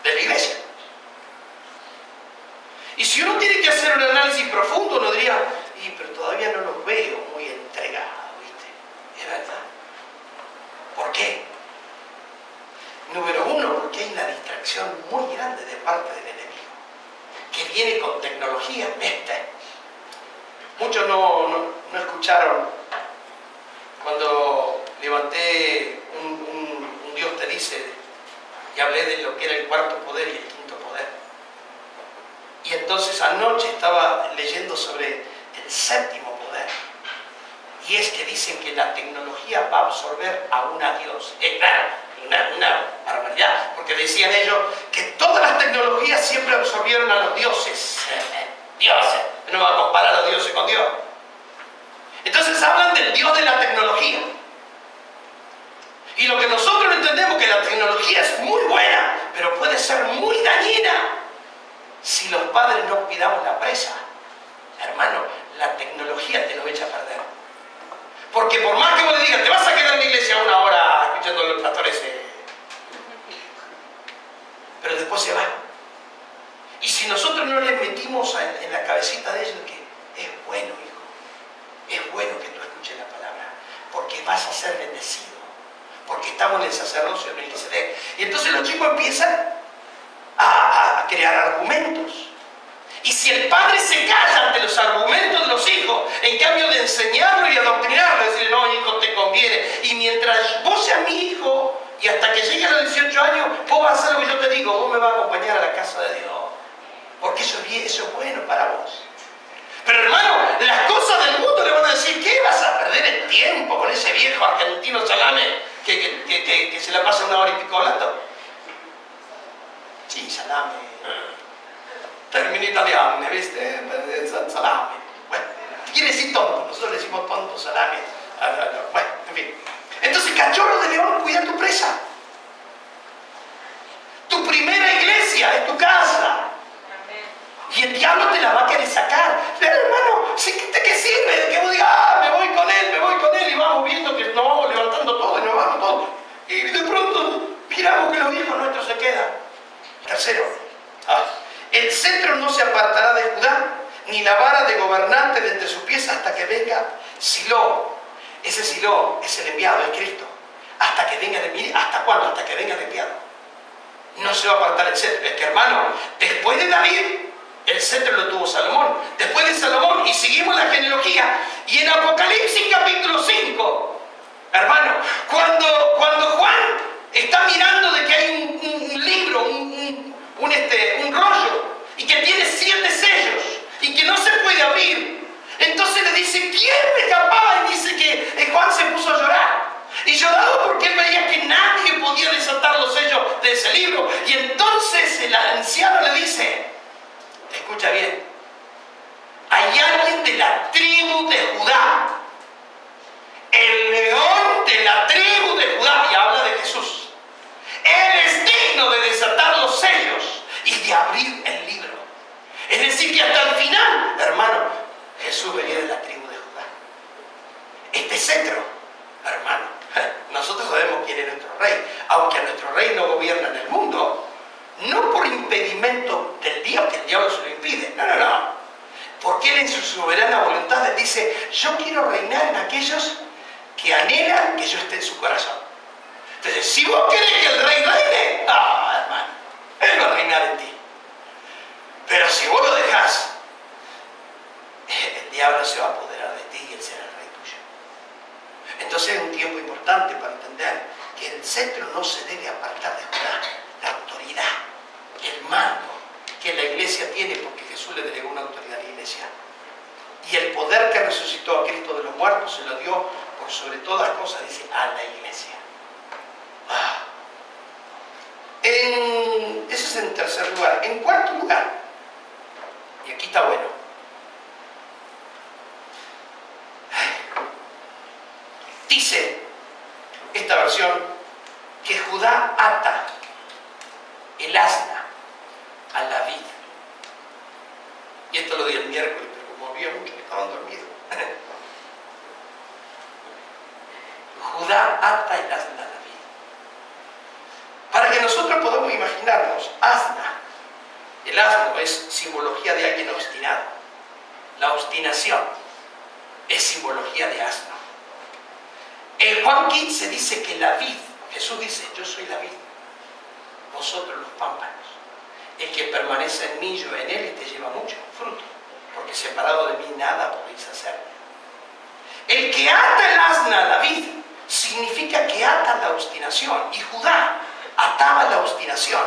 De la iglesia. Y si uno tiene que hacer un análisis profundo, uno diría, pero todavía no los veo muy entregados, ¿viste? Es verdad. ¿Por qué? Número 1, porque hay una distracción muy grande de parte del enemigo. viene con tecnología. Muchos no escucharon cuando levanté un Dios te dice y hablé de lo que era el cuarto poder y el quinto poder. Y entonces anoche estaba leyendo sobre el séptimo poder. Y es que dicen que la tecnología va a absorber aún a Dios. Una barbaridad, porque decían ellos que todas las tecnologías siempre absorbieron a los dioses. Dioses, no va a comparar a los dioses con Dios. Entonces hablan del Dios de la tecnología. Y lo que nosotros no entendemos es que la tecnología es muy buena, pero puede ser muy dañina si los padres no cuidamos la presa. Hermano, la tecnología te lo echa a perder. Porque por más que vos le digas, te vas a quedar en la iglesia una hora escuchando a los pastores, pero después se va. Y si nosotros no les metimos en la cabecita de ellos que es bueno, hijo, es bueno que tú escuches la palabra, porque vas a ser bendecido, porque estamos en el sacerdocio de Melquisedec. Y entonces los chicos empiezan a crear argumentos. Y si el padre se calla ante los argumentos de los hijos, en cambio de enseñarlo y adoctrinarlo, decirle, no, hijo, te conviene. Y mientras vos seas mi hijo, y hasta que llegue a los 18 años, vos vas a hacer lo que yo te digo, vos me vas a acompañar a la casa de Dios. Porque eso es bueno para vos. Pero hermano, las cosas del mundo le van a decir, ¿qué vas a perder el tiempo con ese viejo argentino salame que se la pasa una hora y pico hablando? Sí, salame. Termino italiano, ¿viste? Salame. Bueno, quiere decir tonto. Nosotros le decimos tonto, salame. Bueno, en fin. Entonces, cachorro de león, cuida tu presa. Tu primera iglesia es tu casa. Y el diablo te la va a querer sacar. Pero hermano, ¿qué sirve? Que vos digas, me voy con él, y vamos viendo que nos vamos levantando todo y nos vamos todos. Y de pronto miramos que los viejos nuestros se quedan. Tercero, el cetro no se apartará de Judá, ni la vara de gobernante de entre sus pies hasta que venga Silo. Ese Silo es el enviado, es Cristo. Hasta que venga de mí, ¿hasta cuándo? Hasta que venga el enviado. No se va a apartar el cetro. Es que hermano, después de David, el cetro lo tuvo Salomón. Después de Salomón, y seguimos la genealogía. Y en Apocalipsis capítulo 5, hermano, cuando Juan está mirando de que hay un libro, un rollo, y que tiene 7 sellos, y que no se puede abrir, entonces le dice, ¿quién es capaz? Y dice que Juan se puso a llorar. Y lloraba porque él veía que nadie podía desatar los sellos de ese libro. Y entonces el anciano le dice, escucha bien, hay alguien de la tribu de Judá, el león de la tribu de Judá, y habla de Jesús. Él es digno de desatar los sellos y de abrir el libro. Es decir, que hasta el final, hermano, Jesús venía de la tribu de Judá. Este cetro, hermano, nosotros sabemos quién es nuestro rey, aunque a nuestro rey no gobierna en el mundo, no por impedimento del diablo, que el diablo se lo impide, no, porque él en su soberana voluntad dice, yo quiero reinar en aquellos que anhelan que yo esté en su corazón. Entonces, si vos querés que el rey reine, hermano, él va a reinar en ti. Pero si vos lo dejás, el diablo se va a apoderar de ti y él será el rey tuyo. Entonces es un tiempo importante para entender que el cetro no se debe apartar de Judá. La autoridad, el mando que la iglesia tiene, porque Jesús le delegó una autoridad a la iglesia. Y el poder que resucitó a Cristo de los muertos se lo dio por sobre todas las cosas, dice, a la iglesia. Eso es en tercer lugar. En cuarto lugar, y aquí está bueno, dice esta versión que Judá ata el asna a la vid. Y esto lo di el miércoles, pero como había muchos que estaban dormidos. Judá ata el asna a la vid. Para que nosotros podamos imaginarnos, asna. El asno es simbología de alguien obstinado. La obstinación es simbología de asno. En Juan 15 dice que la vid, Jesús dice, yo soy la vid, vosotros los pámpanos. El que permanece en mí, yo en él, este lleva mucho fruto, porque separado de mí nada podéis hacer. El que ata el asna a la vid significa que ata la obstinación, y Judá ataba la obstinación.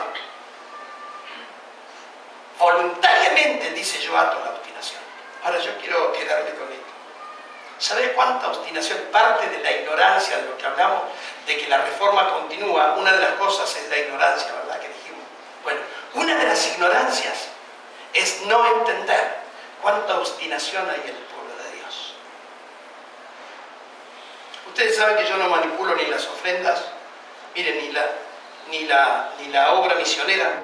Voluntariamente dice: yo ato la obstinación. Ahora yo quiero quedarme con esto. ¿Sabes cuánta obstinación? Parte de la ignorancia de lo que hablamos, de que la reforma continúa. Una de las cosas es la ignorancia, ¿verdad? Que dijimos. Bueno, una de las ignorancias es no entender cuánta obstinación hay en el pueblo de Dios. Ustedes saben que yo no manipulo ni las ofrendas, miren, ni la obra misionera,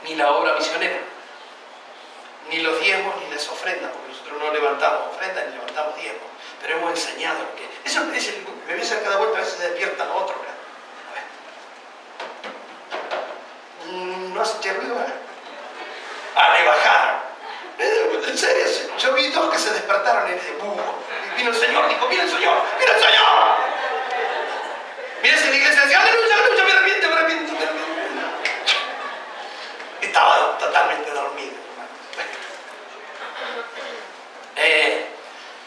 ni los diezmos ni las ofrendas, porque nosotros no levantamos ofrendas ni levantamos diezmos, pero hemos enseñado lo que eso es el bebé, a cada vuelta a veces se despierta a otro. A ver, no hace ruido, ¿verdad? Le bajaron. En serio, yo vi dos que se despertaron y dije: vino el Señor, dijo: mira el Señor, mira el Señor. Mira si la iglesia decía: aleluya, aleluya, me arrepiento, me arrepiento, me arrepiento. Estaba totalmente dormido.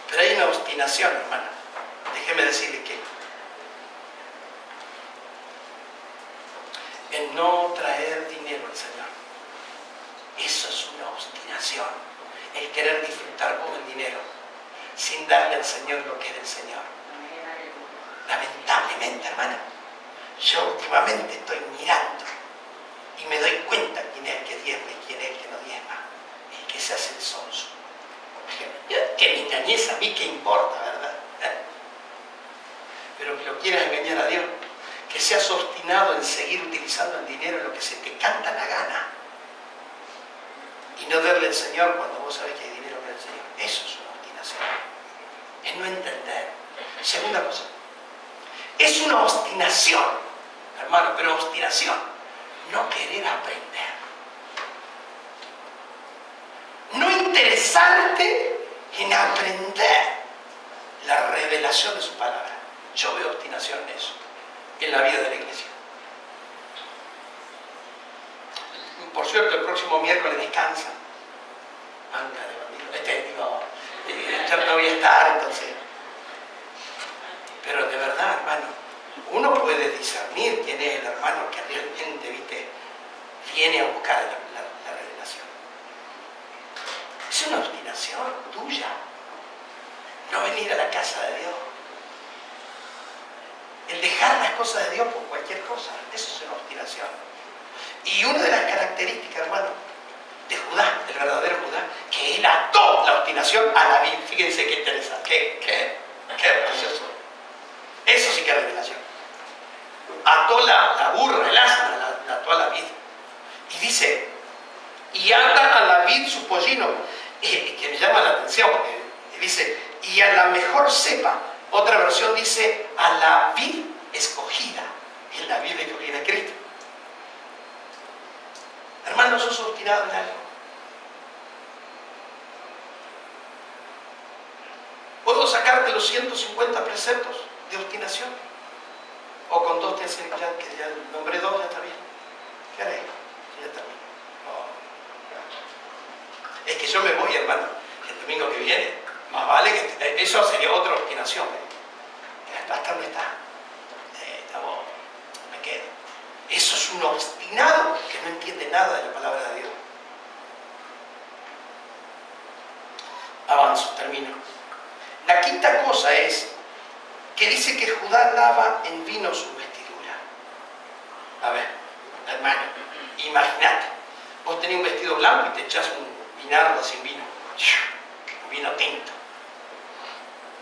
Pero hay una obstinación, hermano. Déjeme decirle que en no traer dinero al Señor, eso es una obstinación. El querer disfrutar con el dinero sin darle al Señor lo que es del Señor. Lamentablemente, hermano, yo últimamente estoy mirando y me doy cuenta quién es el que diezma y quién es el que no diezma, el que se hace el sonso. Que me engañes a mí, ¿qué importa, verdad? Pero que lo quieras engañar a Dios, que seas obstinado en seguir utilizando el dinero en lo que se te canta la gana y no darle al Señor cuando vos sabés que hay dinero para el Señor. Eso es una obstinación, es no entender. Segunda cosa, es una obstinación, hermano, pero obstinación, no querer aprender, no interesarte en aprender la revelación de su palabra. Yo veo obstinación en eso, en la vida de la iglesia. Por cierto, el próximo miércoles descansa. Manga de bandido. Yo no voy a estar, entonces. Pero de verdad, hermano, uno puede discernir quién es el hermano que realmente, viste, viene a buscar la revelación. Es una obstinación tuya. No venir a la casa de Dios. El dejar las cosas de Dios por cualquier cosa. Eso es una obstinación. Y una de las características, hermano, de Judá, del verdadero Judá, que él ató la obstinación a la vida. Fíjense qué interesante, qué precioso. Eso sí que es revelación. Ató la burra, el asna, la ató a la vid. Y dice: y ata a la vid su pollino, que me llama la atención, porque dice: y a la mejor cepa. Otra versión dice: a la vid escogida. Es la vid escogida de Cristo. Hermanos, sos obstinado en algo. ¿Puedo sacarte los 150 preceptos de obstinación? ¿O con dos te hacen ya, que ya nombré dos, ya está bien? ¿Qué haré? Ya está bien. No. Es que yo me voy, hermano, el domingo que viene. Más vale que eso sería otra obstinación. El pastor no está. Me quedo. Eso es un obstinado que no entiende nada de la palabra de Dios. Avanzo, termino. La quinta cosa es que dice que Judá lava en vino su vestidura. A ver, hermano, imagínate, vos tenés un vestido blanco y te echás un vinardo sin vino, un vino tinto.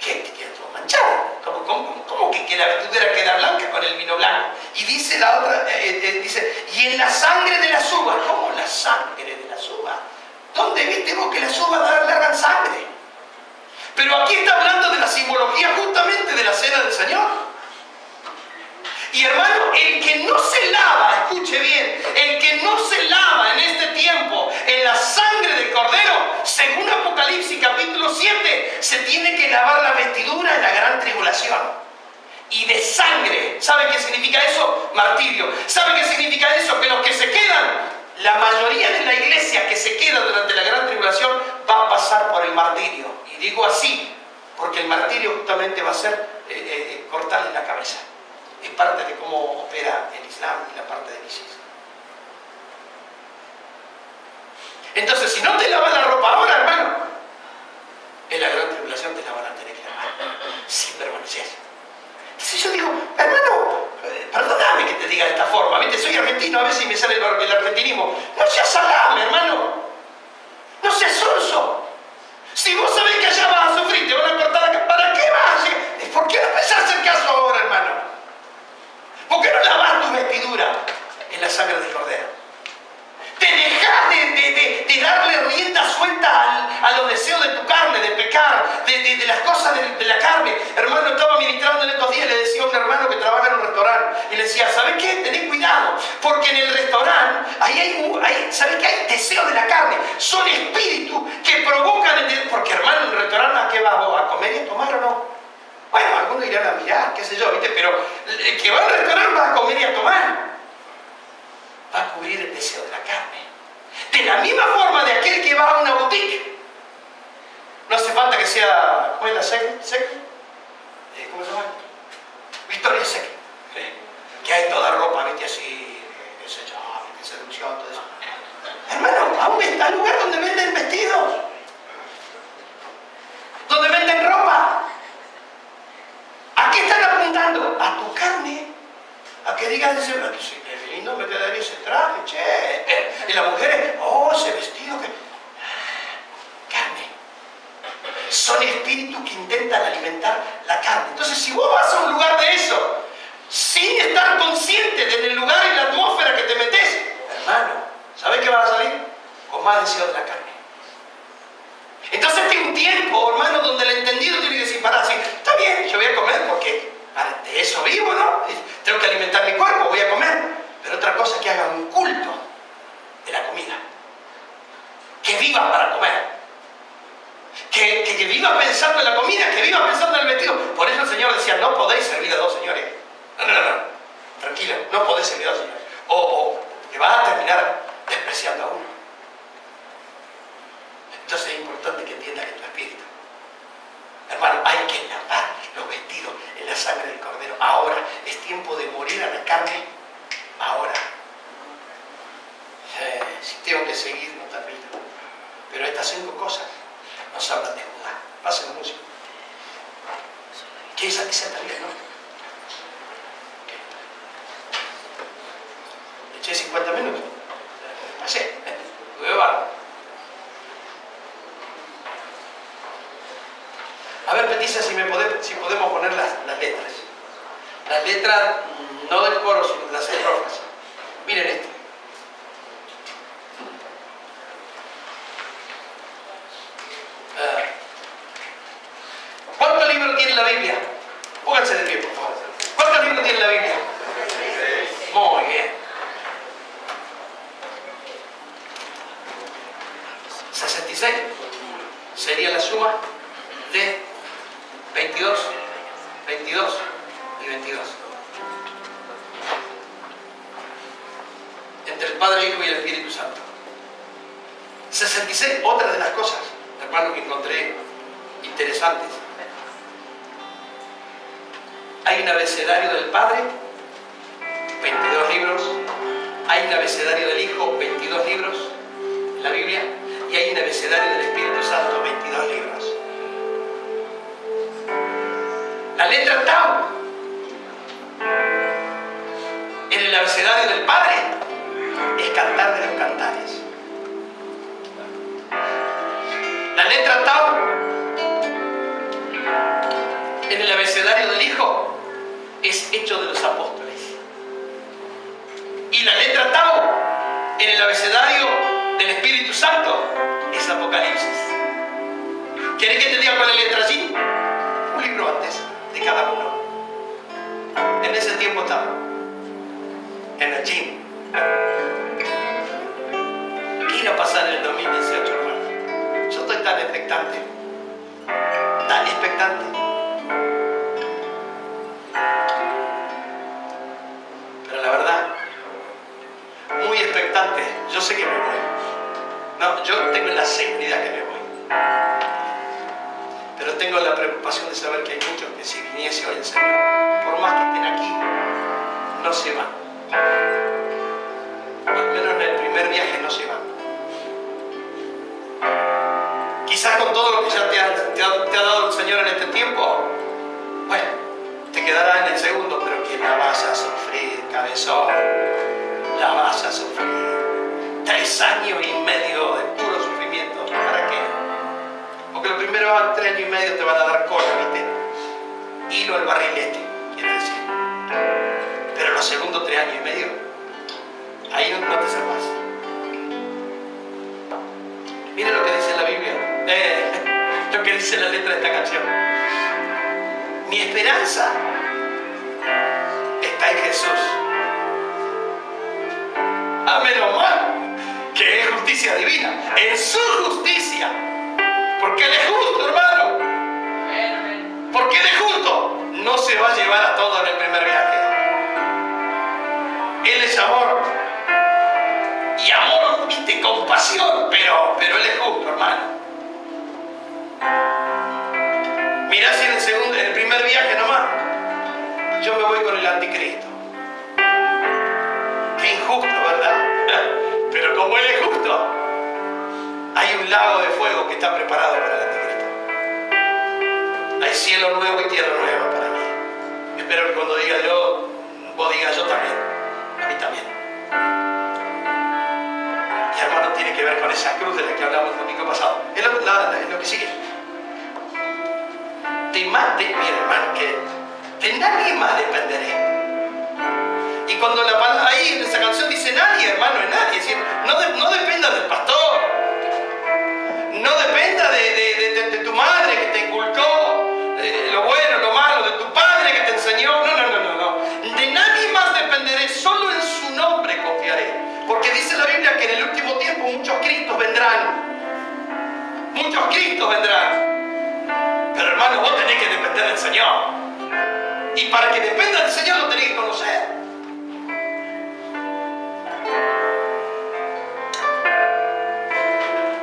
¿Qué? Te queda todo manchado. ¿Cómo que la vestidura queda blanca con el vino blanco? Y dice la otra, dice: y en la sangre de las uvas. ¿Cómo la sangre de las uvas? ¿Dónde viste vos que las uvas largan sangre? Pero aquí está hablando de la simbología justamente de la cena del Señor. Y hermano, el que no se lava, escuche bien, el que no se lava en este tiempo en la sangre del Cordero, según Apocalipsis capítulo 7, se tiene que lavar la vestidura en la gran tribulación. y de sangre. ¿Saben qué significa eso? Martirio. ¿Saben qué significa eso? Que los que se quedan, la mayoría de la iglesia que se queda durante la gran tribulación va a pasar por el martirio. Y digo así, porque el martirio justamente va a ser cortarle la cabeza. Es parte de cómo opera el Islam y la parte del ISIS. Entonces, si no te lavas la ropa ahora, hermano, en la gran tribulación te la van a tener que lavar, si permaneces. Entonces yo digo, hermano, perdóname que te diga de esta forma, ¿viste? Soy argentino, a veces me sale el argentinismo. No seas salame, hermano. No seas sonso. Si vos sabés que allá vas a sufrir, te van a cortar la cabeza, ¿para qué vas? ¿Por qué no empezás a hacer caso ahora, hermano? ¿Por qué no lavas tu vestidura en la sangre del Cordero? Te dejas de darle rienda suelta a los deseos de tu carne, de pecar, de las cosas de la carne. Hermano, estaba ministrando en estos días, le decía a un hermano que trabaja en un restaurante, y le decía, ¿sabes qué? Tened cuidado, porque en el restaurante, ¿sabes qué? Hay deseos de la carne, son espíritus que provocan, porque hermano, en el restaurante, ¿a qué vas vos? ¿A comer y a tomar o no? Bueno, algunos irán a mirar, qué sé yo, ¿viste? Pero el que va al restaurante va a comer y a tomar. Va a cubrir el deseo de la carne. De la misma forma de aquel que va a una boutique. No hace falta que sea, ¿cómo es la Secret? ¿Cómo se llama? Victoria's Secret. Que hay toda ropa, ¿viste? Así, qué sé yo, ¿viste? Seducción, todo eso. Hermano, al lugar donde venden vestidos. Donde venden ropa. ¿A qué están apuntando? A tu carne. A que digan, sí, qué lindo me quedaría ese traje, che. Y las mujeres, oh, ese vestido que... Carne. Son espíritus que intentan alimentar la carne. Entonces, si vos vas a un lugar de eso, sin estar consciente del lugar y la atmósfera que te metes, hermano, ¿sabés qué vas a salir? Con más deseo de la carne. Entonces, hay un tiempo, hermano, donde el entendido tiene que decir, para, así, está bien, yo voy a comer porque de eso vivo, ¿no? Tengo que alimentar mi cuerpo, voy a comer. Pero otra cosa es que hagan un culto de la comida. Que vivan para comer. Que viva pensando en la comida, que viva pensando en el vestido. Por eso el Señor decía, no podéis servir a dos señores. No. Tranquilo, no podéis servir a dos señores. O que vas a terminar despreciando a uno. Entonces es importante que entiendas que tu espíritu, hermano, hay que lavar los vestidos en la sangre del Cordero. Ahora es tiempo de morir a la carne. Ahora. Si tengo que seguir, no termino. Pero estas 5 cosas nos hablan de Judá. Pasen la música. ¿Qué es esa tarea, no? Eché 50 minutos. Pasé. A ver, Peticia, si podemos poner las letras. Las letras no del coro, sino de las estrofas. Miren esto. ¿Cuántos libros tiene la Biblia? Pónganse de pie, por favor. ¿Cuántos libros tiene la Biblia? Muy bien. 66 sería la suma de 22 y 22. Entre el Padre, el Hijo y el Espíritu Santo. 66, otra de las cosas, hermano, que encontré interesantes. Hay un abecedario del Padre, 22 libros. Hay un abecedario del Hijo, 22 libros en la Biblia. Y hay un abecedario del Espíritu Santo, 22 libros. La letra Tau en el abecedario del Padre es Cantar de los Cantares. La letra Tau en el abecedario del Hijo es Hechos de los Apóstoles. Y la letra Tau en el abecedario del Espíritu Santo es Apocalipsis. ¿Querés que te diga cuál es la letra allí? Un libro antes de cada uno. En ese tiempo estaba en el gym. ¿Qué irá a pasar en el 2018, hermano? Yo estoy tan expectante. No, yo tengo la seguridad que me voy. Pero tengo la preocupación de saber que hay muchos que si viniese hoy el Señor, por más que estén aquí, no se van. Al menos en el primer viaje no se van. Quizás con todo lo que ya te ha dado el Señor en este tiempo, bueno, te quedará en el segundo, pero que la vas a sufrir, cabezón. La vas a sufrir. 3 años y medio de puro sufrimiento. ¿Para qué? Porque los primeros 3 años y medio te van a dar cola, ¿viste? Hilo al barrilete, quiere decir. Pero los segundos 3 años y medio, ahí no te salvas. Miren lo que dice la Biblia, lo que dice la letra de esta canción. Mi esperanza está en Jesús. A menos mal que es justicia divina, en su justicia, porque Él es justo, hermano. Porque Él es justo, no se va a llevar a todos en el primer viaje. Él es amor. Y amor, viste, compasión, pero Él es justo, hermano. Mirá si en el primer viaje nomás, yo me voy con el anticristo. Qué injusto, ¿verdad? Pero como Él es justo, hay un lago de fuego que está preparado para el anticristo. Hay cielo nuevo y tierra nueva para mí. Espero que cuando diga yo, vos digas yo también. A mí también. Y hermano, tiene que ver con esa cruz de la que hablamos el domingo pasado. Es lo que sigue. Mi hermano, que de nadie más dependeré. Y cuando ahí en esa canción dice nadie, hermano, es nadie. Es decir, no dependa del pastor. No dependa de tu madre que te inculcó lo bueno, lo malo, de tu padre que te enseñó. No. De nadie más dependeré, solo en su nombre confiaré. Porque dice la Biblia que en el último tiempo muchos Cristos vendrán. Muchos Cristos vendrán. Pero hermano, vos tenés que depender del Señor. Y para que dependa del Señor lo tenés que conocer.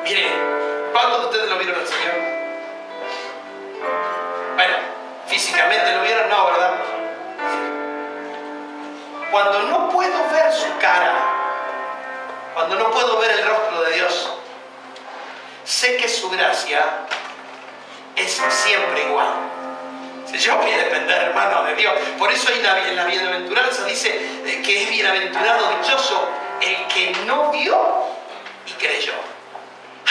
Miren, ¿cuántos de ustedes lo vieron al Señor? Bueno, físicamente lo vieron, no, ¿verdad? Cuando no puedo ver su cara, cuando no puedo ver el rostro de Dios, sé que su gracia es siempre igual. Yo voy a depender, hermano, de Dios. Por eso en la bienaventuranza dice que es bienaventurado, dichoso el que no vio y creyó.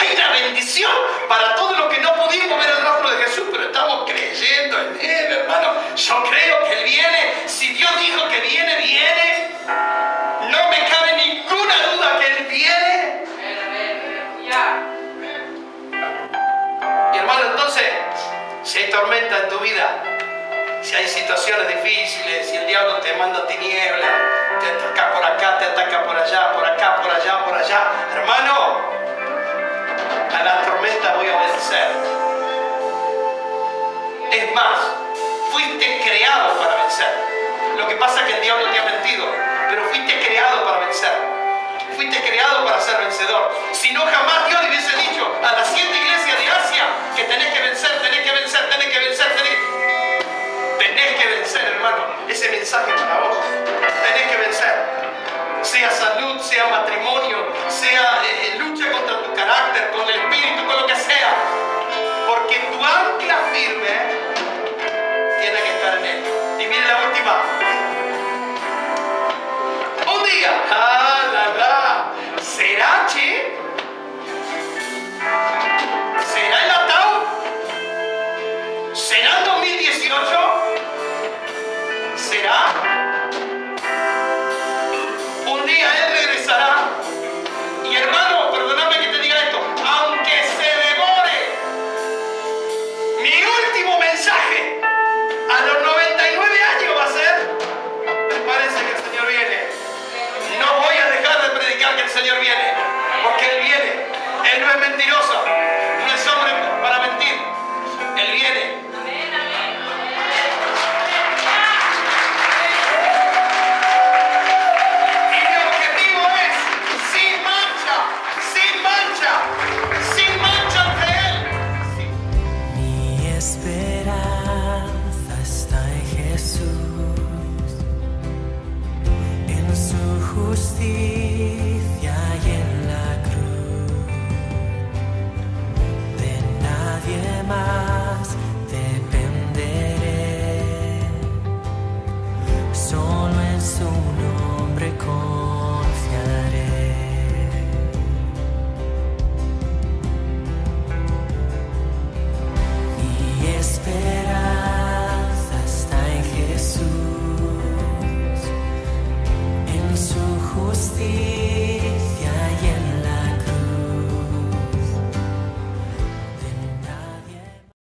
Hay una bendición para todos los que no pudimos ver el rostro de Jesús, pero estamos creyendo en Él, hermano. Yo creo que Él viene. Si Dios dijo que viene, viene. No me cabe ninguna duda que Él viene. Y hermano, entonces, si hay tormenta en tu vida, si hay situaciones difíciles, si el diablo te manda tiniebla, te ataca por acá, te ataca por allá, por acá, por allá, por allá, hermano, a la tormenta voy a vencer. Es más, fuiste creado para vencer. Lo que pasa es que el diablo te ha mentido, pero fuiste creado para vencer. Fuiste creado para ser vencedor. Si no, jamás